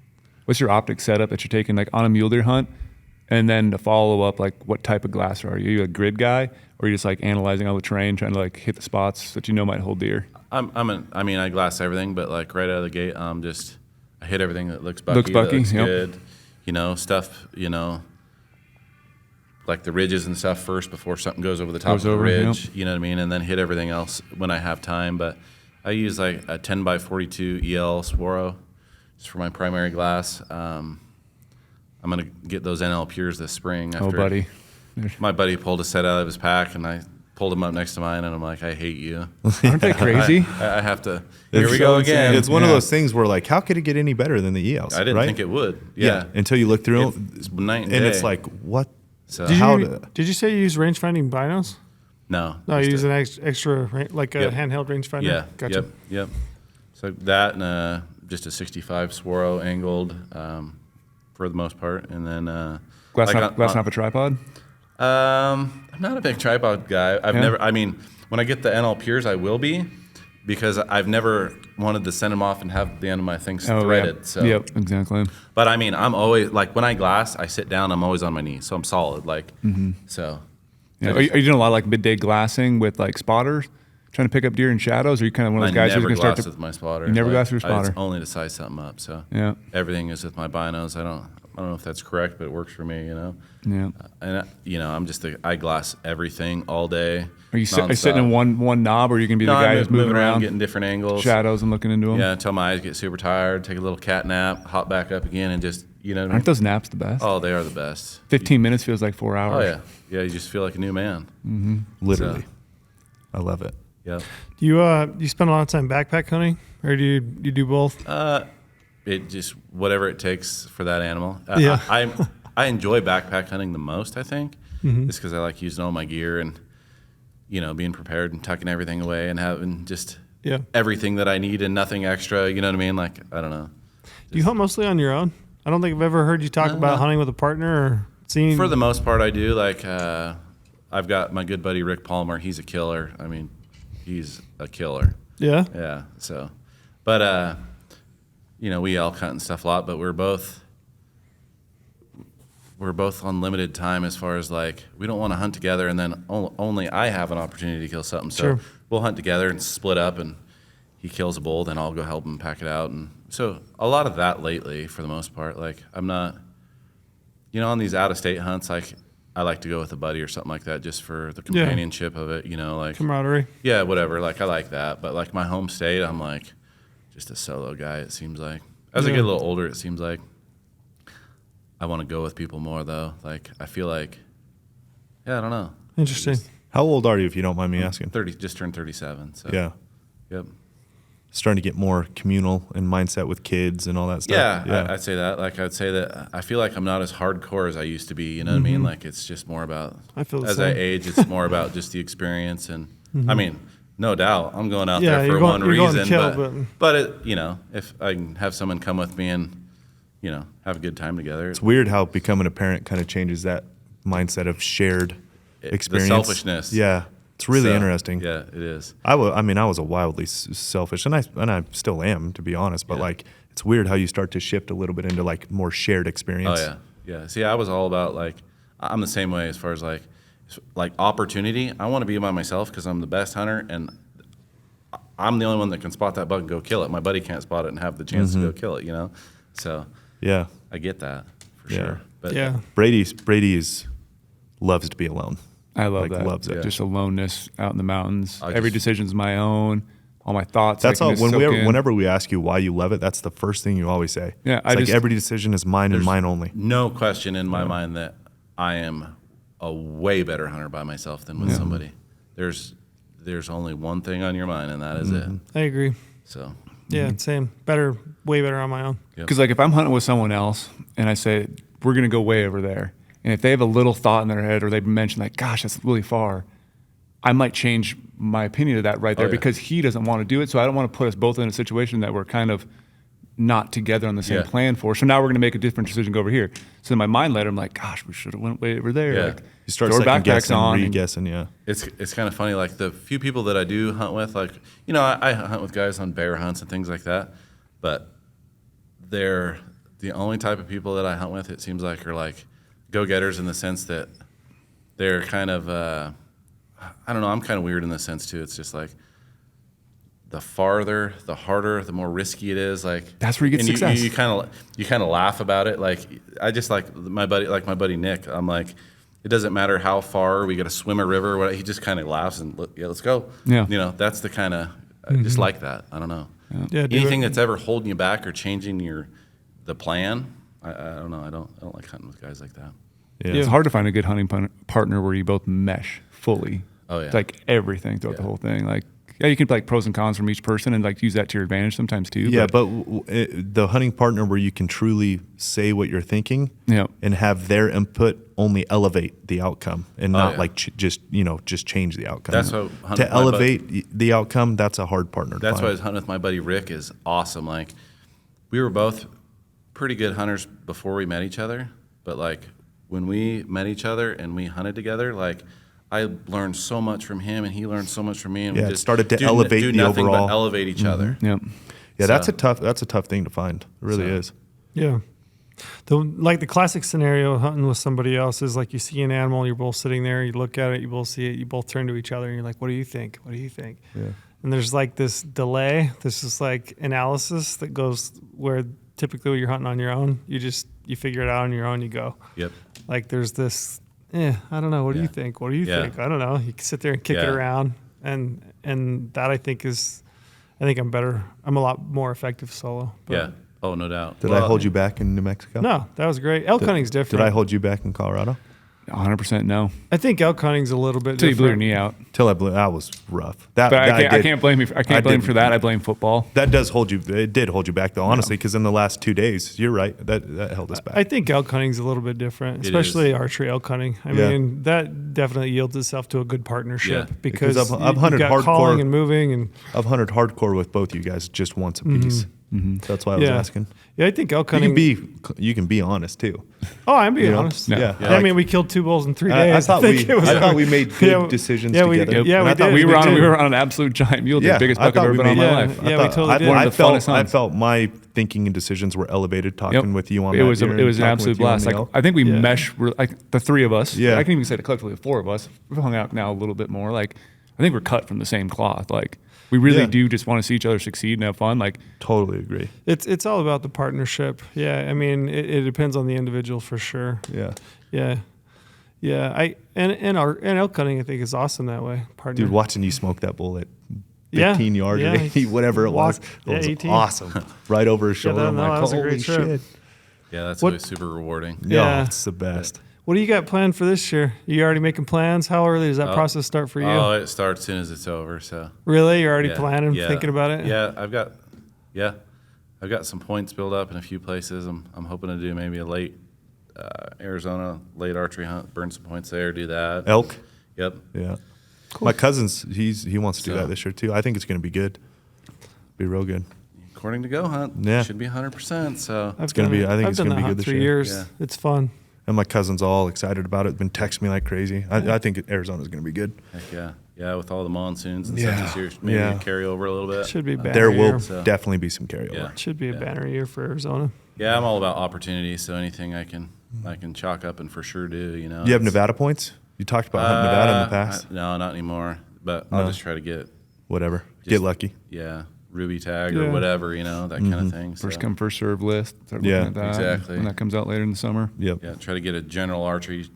What's your optic setup that you're taking like on a mule deer hunt? And then to follow up, like what type of glasser are you? Are you a grid guy, or are you just like analyzing all the terrain, trying to like hit the spots that might hold deer? I glass everything, but like right out of the gate, I hit everything that looks bucky. That looks yep. good. You know, stuff. You know, like the ridges and stuff first before something goes over the top of the ridge. Yep. You know what I mean, and then hit everything else when I have time. But I use like a 10x42 EL Swaro just for my primary glass. I'm gonna get those NL Pures this spring. Oh, buddy. My buddy pulled a set out of his pack, and I pulled him up next to mine, and I'm like, I hate you. Aren't they crazy? I have to. Here we go again. It's one of those things where, like, how could it get any better than the ELs? I didn't think it would. Yeah. Until you look through them. It's night and and day. it's like, what? So Did you say you use range-finding binos? No. No, you use an extra, like a handheld rangefinder? Yeah. Gotcha. Yep. So that and just a 65 Swaro angled for the most part. And then... glass not a tripod? I'm not a big tripod guy. I mean, when I get the NL Pures, I will be, because I've never wanted to send them off and have the end of my things threaded. Yeah. So. Yep, exactly. But I mean, I'm always, like, when I glass, I sit down, I'm always on my knees. So I'm solid, like, so. Yeah. Are you doing a lot of like midday glassing with like spotters, trying to pick up deer in shadows? Or are you kind of one of those guys who's going to start with my spotter. You never like, glass with your spotter? It's only to size something up. So yeah. Everything is with my binos. I don't know if that's correct, but it works for me, you know? Yeah. And, you know, I glass everything all day. Are you sitting in one knob, or are you going to be the guy who's moving around, getting different angles, shadows, and looking into them? Yeah, until my eyes get super tired, take a little cat nap, hop back up again, and just, you know what I mean? Aren't those naps the best? Oh, they are the best. 15 minutes feels like 4 hours. Oh, yeah. Yeah, you just feel like a new man. Mm-hmm. Literally. So, I love it. Yeah. Do you spend a lot of time backpack hunting, or do you do both? It just, whatever it takes for that animal. Yeah. I enjoy backpack hunting the most, I think, just because I like using all my gear and, you know, being prepared and tucking everything away and having just everything that I need and nothing extra. You know what I mean? Like, I don't know. Do you hunt mostly on your own? I don't think I've ever heard you talk about hunting with a partner or seeing. For the most part, I do. Like, I've got my good buddy Rick Palmer. He's a killer. I mean, he's a killer. Yeah. Yeah. So, but you know, we elk hunt and stuff a lot, but we're both on limited time as far as, like, we don't want to hunt together and then only I have an opportunity to kill something. So we'll hunt together and split up, and he kills a bull, then I'll go help him pack it out. And so a lot of that lately, for the most part. Like, I'm not, you know, on these out-of-state hunts, like, I like to go with a buddy or something like that just for the companionship of it, you know, like camaraderie. Yeah, whatever. Like, I like that. But, like, my home state, I'm like just a solo guy, it seems like. As I get a little older, it seems like I want to go with people more, though. Like, I feel like, I don't know. Interesting. How old are you, if you don't mind me asking? 30, just turned 37. So. Yeah. Yep. Starting to get more communal in mindset with kids and all that stuff. Yeah. I'd say that. Like, I'd say that I feel like I'm not as hardcore as I used to be. You know what I mean? Like, it's just more about, I age, it's more about just the experience. And, I mean, no doubt, I'm going out there for one reason. reason. Kill, but it, you know, if I can have someone come with me and, you know, have a good time together. It's weird how becoming a parent kind of changes that mindset of shared experience. The selfishness. Yeah. It's really interesting. Yeah, it is. I mean, I was a wildly selfish, and I still am, to be honest. But like, it's weird how you start to shift a little bit into like more shared experience. Oh yeah. See, I was all about, like, I'm the same way as far as like opportunity. I want to be by myself because I'm the best hunter, and I'm the only one that can spot that buck and go kill it. My buddy can't spot it and have the chance to go kill it. You know, so yeah, I get that for sure. But Brady's loves to be alone. I love that. Loves it. Just aloneness out in the mountains. Every decision's my own. All my thoughts. That's all. Whenever we ask you why you love it, that's the first thing you always say. Yeah, it's every decision is mine and mine only. No question in my mind that I am a way better hunter by myself than with somebody. There's only one thing on your mind, and that is it. I agree. So yeah, same. Way better on my own. Because like if I'm hunting with someone else and I say we're gonna go way over there, and if they have a little thought in their head or they mention like, gosh, that's really far, I might change my opinion of that right there because he doesn't want to do it. So I don't want to put us both in a situation that we're kind of not together on the same plan for. So now we're going to make a different decision, go over here. So in my mind later, I'm like, gosh, we should have went way over there. Yeah. Like, You start second guessing, re-guessing, It's kind of funny, like the few people that I do hunt with, like, you know, I hunt with guys on bear hunts and things like that, but they're the only type of people that I hunt with, it seems like, are like go-getters in the sense that they're kind of, I don't know, I'm kind of weird in the sense too. It's just like, the farther, the harder, the more risky it is. Like that's where you get and success. You kind of laugh about it. Like I just like my buddy Nick. I'm like, it doesn't matter how far we got to swim a river. Or what, he just kind of laughs and let's go. Yeah, that's the kind of I just like that. I don't know. Yeah, anything that's ever holding you back or changing the plan. I don't know. I don't like hunting with guys like that. Yeah. It's hard to find a good hunting partner where you both mesh fully. Oh yeah, it's like everything throughout the whole thing. Like you can like pros and cons from each person and like use that to your advantage sometimes too. Yeah, but the hunting partner where you can truly say what you're thinking, and have their input only elevate the outcome and not like just change the outcome. That's what to elevate the outcome. That's a hard partner. That's why I was hunting with my buddy Rick is awesome. Like we were both pretty good hunters before we met each other, but like when we met each other and we hunted together, like I learned so much from him and he learned so much from me, and we just started to elevate do the nothing overall. but elevate each other. Yep. Yeah, that's a tough thing to find. It really is. Yeah. The classic scenario of hunting with somebody else is like you see an animal, you're both sitting there, you look at it, you both see it, you both turn to each other and you're like, what do you think? What do you think? Yeah. And there's like this delay, this is like analysis that goes where typically when you're hunting on your own, you figure it out on your own, you go. Yep. Like there's this, I don't know, what do you think? What do you think? I don't know. You can sit there and kick it around and that I think I'm better. I'm a lot more effective solo. Yeah. Oh, no doubt. Did I hold you back in New Mexico? No, that was great. Elk hunting's different. Did I hold you back in Colorado? 100% no. I think elk hunting's a little bit Until you blew your different. knee out. Till I blew. That was rough. But I can't blame you. I can't blame for that. I blame football. That does hold you. It did hold you back though, honestly, because in the last 2 days, you're right. That held us back. I think elk hunting's a little bit different, especially archery elk hunting. I mean, that definitely yields itself to a good partnership because I've hunted got hardcore calling and moving, and I've hunted hardcore with both you guys just once a piece. That's why I was asking. Yeah, I think elk hunting. You can be honest too. Oh, I'm being honest. Yeah. I mean, we killed 2 bulls in 3 days. I thought we made good decisions together. Yeah, I thought we were on an absolute giant mule. The biggest buck I've ever been on in my life. Yeah, we totally did. I felt my thinking and decisions were elevated talking with you on that. It was an absolute blast. Like I think we mesh like the 3 of us. Yeah. I can even say collectively the 4 of us. We've hung out now a little bit more. Like I think we're cut from the same cloth. Like we really do just want to see each other succeed and have fun. Like totally agree. It's all about the partnership. Yeah, I mean, it depends on the individual for sure. Yeah. And elk hunting I think is awesome that way. Partner. Dude, watching you smoke that bull at 15 yards or 80, whatever it was, it was 18. awesum. Right over his shoulder. I'm like, that was a holy great trip. shit. Yeah, that's always super rewarding. Yeah, it's the best. What do you got planned for this year? You already making plans? How early does that process start for you? Oh, it starts as soon as it's over. So really, you're already planning, thinking about it? Yeah, I've got some points built up in a few places. I'm hoping to do maybe a late Arizona late archery hunt, burn some points there, do that. Elk. Yep. Yeah. Cool. My cousin's he wants to do that this year too. I think it's going to be good. Be real good. According to GOHUNT, it should be 100%. So it's going to be. I think it's going to be good this 3 year. years. Yeah. It's fun. And my cousin's all excited about it. Been texting me like crazy. I think Arizona's going to be good. Heck yeah. Yeah, with all the monsoons and stuff this year, maybe carry over a little bit. Should be a banner There year. will definitely be some carryover. Yeah. Should be a banner year for Arizona. Yeah, I'm all about opportunity. So anything I can chalk up and for sure do. You know. You have Nevada points? You talked about hunting Nevada in the past. No, not anymore. But I'll just try to get Whatever. Get lucky. Yeah, ruby tag or whatever. You know, that kind of thing. first So, come first serve list. Start looking at that exactly. when that comes out later in the summer. Yep. yeah, try to get a general archery,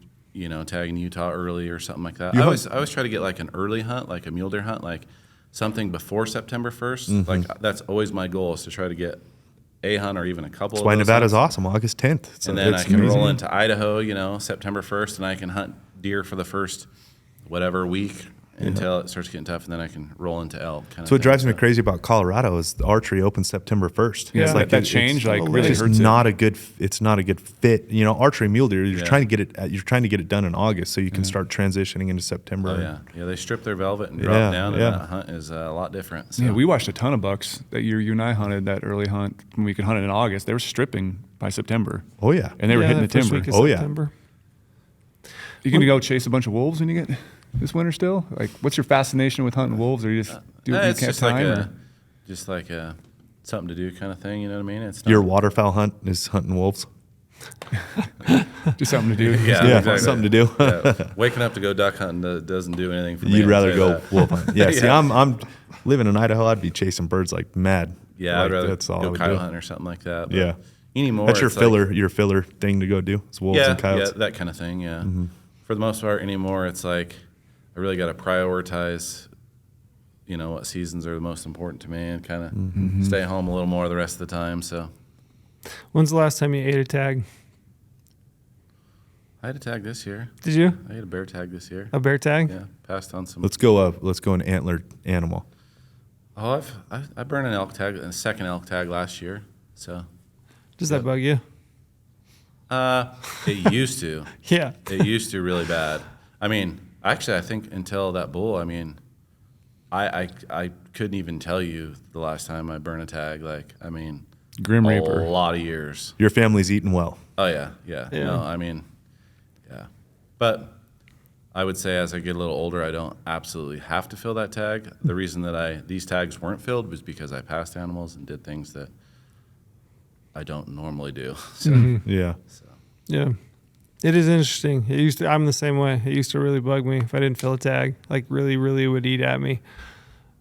tag in Utah early or something like that. You I always try to get like an early hunt, like a mule deer hunt, like something before September 1st. Like that's always my goal is to try to get a hunt or even a couple. That's of why those Nevada's hunts. awesome. August 10th. And then I can roll into Idaho, September 1st, and I can hunt deer for the first whatever week until it starts getting tough, and then I can roll into elk. So what drives me crazy about Colorado is the archery opens September 1st. Yeah, it's like that change like really it's hurts it. not a good. It's not a good fit. Archery mule deer. You're trying to get it. You're trying to get it done in August, so you can start transitioning into September. Oh yeah, they strip their velvet and drop down, and that hunt is a lot different. So. Yeah, we watched a ton of bucks that year. You and I hunted that early hunt when we could hunt it in August. They were stripping by September. Oh yeah, and they were hitting the first timber. week of Oh, yeah. September. You gonna go chase a bunch of wolves when you get this winter still? Like, what's your fascination with hunting wolves? Or you just do it when you it's can't just time? like a something to do kind of thing. You know what I mean? It's your waterfowl hunt is hunting wolves. Just something to do. Yeah, exactly. Something to do. Waking up to go duck hunting doesn't do anything for me. You'd I'll rather say go that. wolf hunt. Yeah. See, I'm living in Idaho, I'd be chasing birds like mad. Yeah, like, I'd rather that's all I go would coyote do. hunting or something like that. But Yeah. anymore, That's your it's like- filler thing to go do. It's wolves yeah, and coyotes. yeah, that kind of thing. Yeah. For the most part, anymore, it's like I really got to prioritize. What seasons are the most important to me, and kind of stay home a little more the rest of the time. So, When's the last time you ate a tag? I had a tag this year. Did you? I ate a bear tag this year. A bear tag? Yeah, passed on some. Let's go an antlered animal. Oh, I burned an elk tag, a second elk tag last year. So, Does that bug you? it used to. Yeah. It used to really bad. I mean, actually, I think until that bull, I mean, I couldn't even tell you the last time I burned a tag. Like, I mean, Grim a Reaper. lot of years. Your family's eating well. Oh yeah. No, I mean, yeah. But I would say as I get a little older, I don't absolutely have to fill that tag. The reason that these tags weren't filled was because I passed animals and did things that I don't normally do. So, Yeah. Yeah. It is interesting. I'm the same way. It used to really bug me if I didn't fill a tag. Like really, really would eat at me.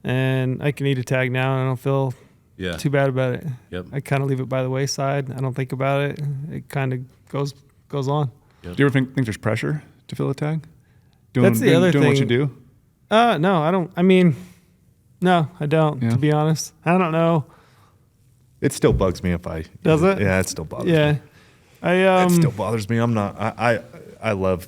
And I can eat a tag now and I don't feel yeah. too bad about it. Yep. I kind of leave it by the wayside. I don't think about it. It kind of goes on. Do you ever think there's pressure to fill a tag? That's the other doing what you thing. do? No, I don't. I mean, no, I don't, Yeah. to be honest. I don't know. It still bugs me if I. Does it? Yeah, it still bothers me. Yeah. It still bothers me. I'm not. I love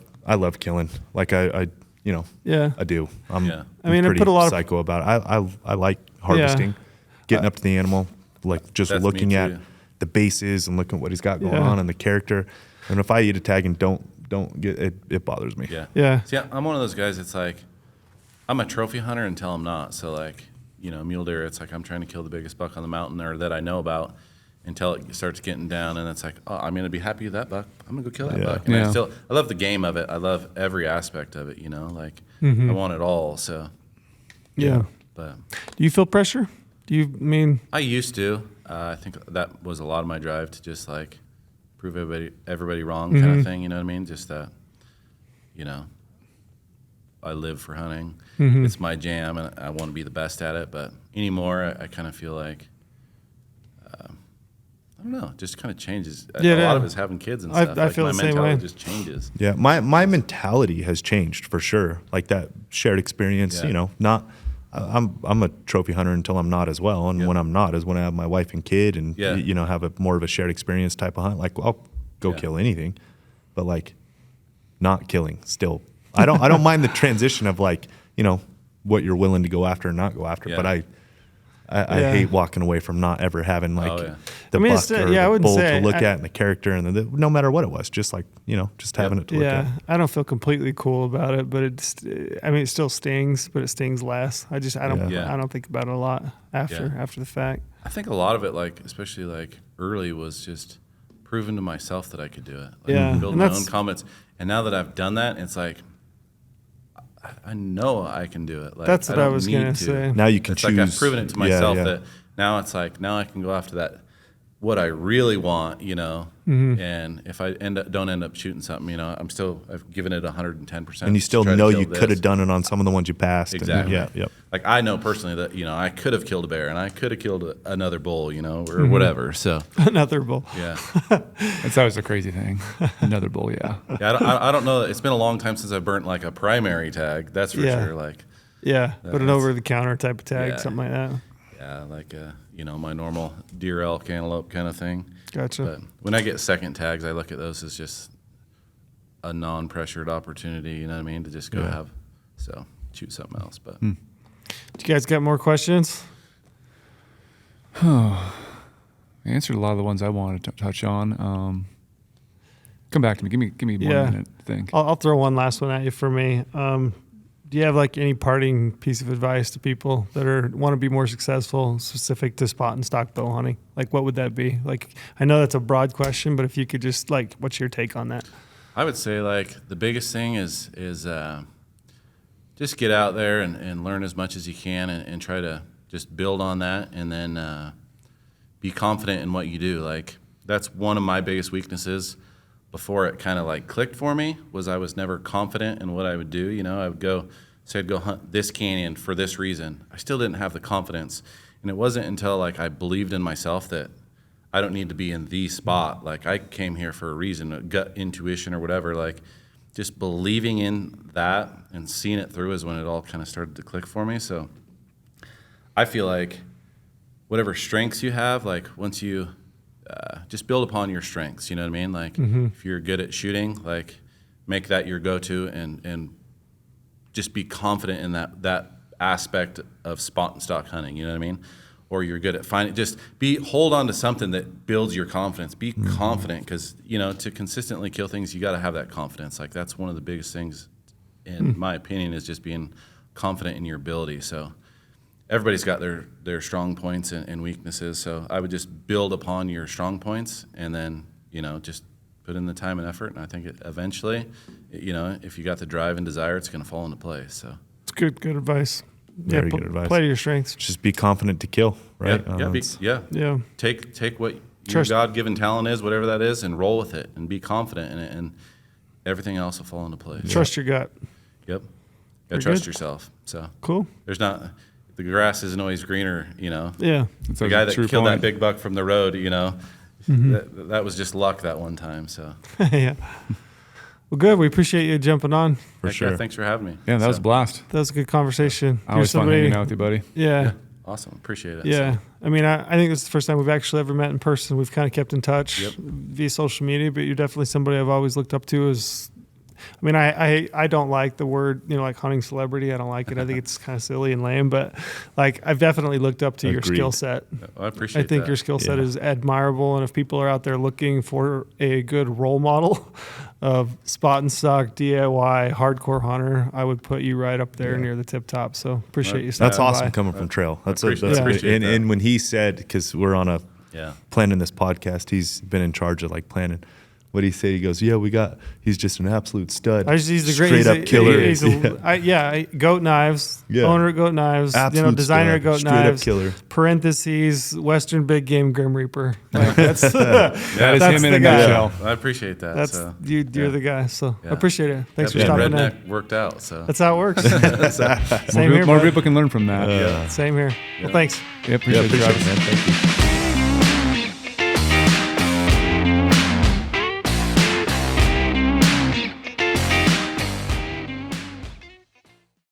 killing. Like I Yeah. I do. I'm. Yeah. I mean, I pretty put a lot of- psycho about it. I like harvesting, getting up to the animal, like just That's me looking at too. the bases and looking at what he's got going Yeah. on and the character. And if I eat a tag and don't get it, it bothers me. Yeah. Yeah. See, I'm one of those guys. It's like I'm a trophy hunter until I'm not. So like, mule deer. It's like I'm trying to kill the biggest buck on the mountain or that I know about until it starts getting down, and it's like, oh, I'm gonna be happy with that buck. I'm gonna go kill that Yeah. buck. And Yeah. I love the game of it. I love every aspect of it. Like Mm-hmm. I want it all. So, Yeah. but Do you feel pressure? Do you mean? I used to. I think that was a lot of my drive to just like prove everybody wrong kind of thing. You know what I mean? Just that, I live for hunting. It's my jam, and I want to be the best at it. But anymore, I kind of feel like, I don't know, it just kind of changes. Yeah, a lot yeah. of it's having kids and I- stuff. I Like feel my the same mentality way. just changes. Yeah, my mentality has changed for sure. Like that shared experience, Yeah. not I'm a trophy hunter until I'm not as well, and Yep. when I'm not is when I have my wife and kid, and Yeah. have a more of a shared experience type of hunt. Like I'll go Yeah. kill anything, but like not killing still. I don't mind the transition of like what you're willing to go after and not go after, Yeah. but I Yeah. hate walking away from not ever having like Oh, yeah. the I mean, buck it's, or yeah, I the wouldn't bull say- to look I- at and the character and no matter what it was, just like just having it to look at. Yeah. I don't feel completely cool about it, but it still stings, but it stings less. I don't. Yeah. I don't think about it a lot after the fact. I think a lot of it, like especially like early, was just proving to myself that I could do it. Like Yeah, building and my that's- own comments. And now that I've done that, it's like I know I can do it. Like, That's what I don't was need gonna to. say. Now you can It's choose. like I've proven it to Yeah, myself yeah. that now it's like now I can go after that what I really want, Mm-hmm. and if I don't end up shooting something, I've given it 110%. And you still to try to know kill you could this. have done it on some of the ones you passed. and- Exactly. yeah. Yep. Like I know personally that I could have killed a bear and I could have killed another bull, or Mm-hmm. whatever. So Another bull. yeah, That's always a crazy thing. Another bull, yeah. yeah. I don't know. It's been a long time since I burnt like a primary tag. That's for Yeah. sure. Like Yeah, but an That's- over the counter type of tag, Yeah. something like that. yeah, like my normal deer, elk, antelope kind of thing. Gotcha. But when I get second tags, I look at those as just a non-pressured opportunity. You know what I mean? To just go shoot something else. But Do you guys got more questions? I answered a lot of the ones I wanted to touch on. Come back to me. Give me 1 minute to think. I'll throw one last one at you for me. Do you have like any parting piece of advice to people that want to be more successful, specific to spot and stock bow hunting? Like, what would that be? Like, I know that's a broad question, but if you could just what's your take on that? I would say like the biggest thing is just get out there and learn as much as you can and try to just build on that and then be confident in what you do. Like that's one of my biggest weaknesses before it kind of like clicked for me was I was never confident in what I would do. I would go say I'd go hunt this canyon for this reason, I still didn't have the confidence. And it wasn't until like I believed in myself that I don't need to be in the spot. Like I came here for a reason, a gut intuition or whatever. Like just believing in that and seeing it through is when it all kind of started to click for me. So I feel like whatever strengths you have, like once you just build upon your strengths, you know what I mean? Like if you're good at shooting, like make that your go-to and just be confident in that aspect of spot and stalk hunting, you know what I mean? Or you're good at finding, just hold on to something that builds your confidence. Be confident, because, you know, to consistently kill things, you got to have that confidence. Like that's one of the biggest things, in my opinion, is just being confident in your ability. So everybody's got their strong points and weaknesses. So I would just build upon your strong points and then, you know, just put in the time and effort. And I think eventually, you know, if you got the drive and desire, it's going to fall into place. So it's good advice. Very good advice. Play to your strengths. Just be confident to kill, right? Yeah. Take what your God-given talent is, whatever that is, and roll with it and be confident in it, and everything else will fall into place. Trust your gut. Yep. Gotta trust yourself. So cool. The grass isn't always greener, you know. Yeah. The guy that killed that big buck from the road, you know, that was just luck that one time. So yeah. Well, good. We appreciate you jumping on. For sure. Thanks for having me. Yeah, that was a blast. That was a good conversation. Always fun hanging out with you, buddy. Yeah. Awesome. Appreciate it. Yeah. So. I mean, I think this is the first time we've actually ever met in person. We've kind of kept in touch Yep. via social media, but you're definitely somebody I've always looked up to as, I mean, I don't like the word, you know, like hunting celebrity. I don't like it. I think it's kind of silly and lame, but like I've definitely looked up to your skill set. I appreciate I think that. your skill set is admirable. And if people are out there looking for a good role model of spot and stock, DIY, hardcore hunter, I would put you right up there near the tip top. So appreciate you stopping That's awesome by. coming from Trail. That's appreciate that. And when he said, because we're on a planning this podcast, he's been in charge of like planning. What did he say? He goes, he's just an absolute stud. He's the straight up killer. Goat Knives, owner of Goat Knives, Absolute designer of Goat straight Knives, up killer. Parentheses, Western Big Game Grim Reaper. Like, that is that's him in a nutshell. I appreciate that. That's you're the guy. So I appreciate it. Thanks for being stopping redneck in. worked out. So That's how it works. Same here. More people can learn from that. Same here. Well, thanks. Yeah, appreciate it, man. Thank you.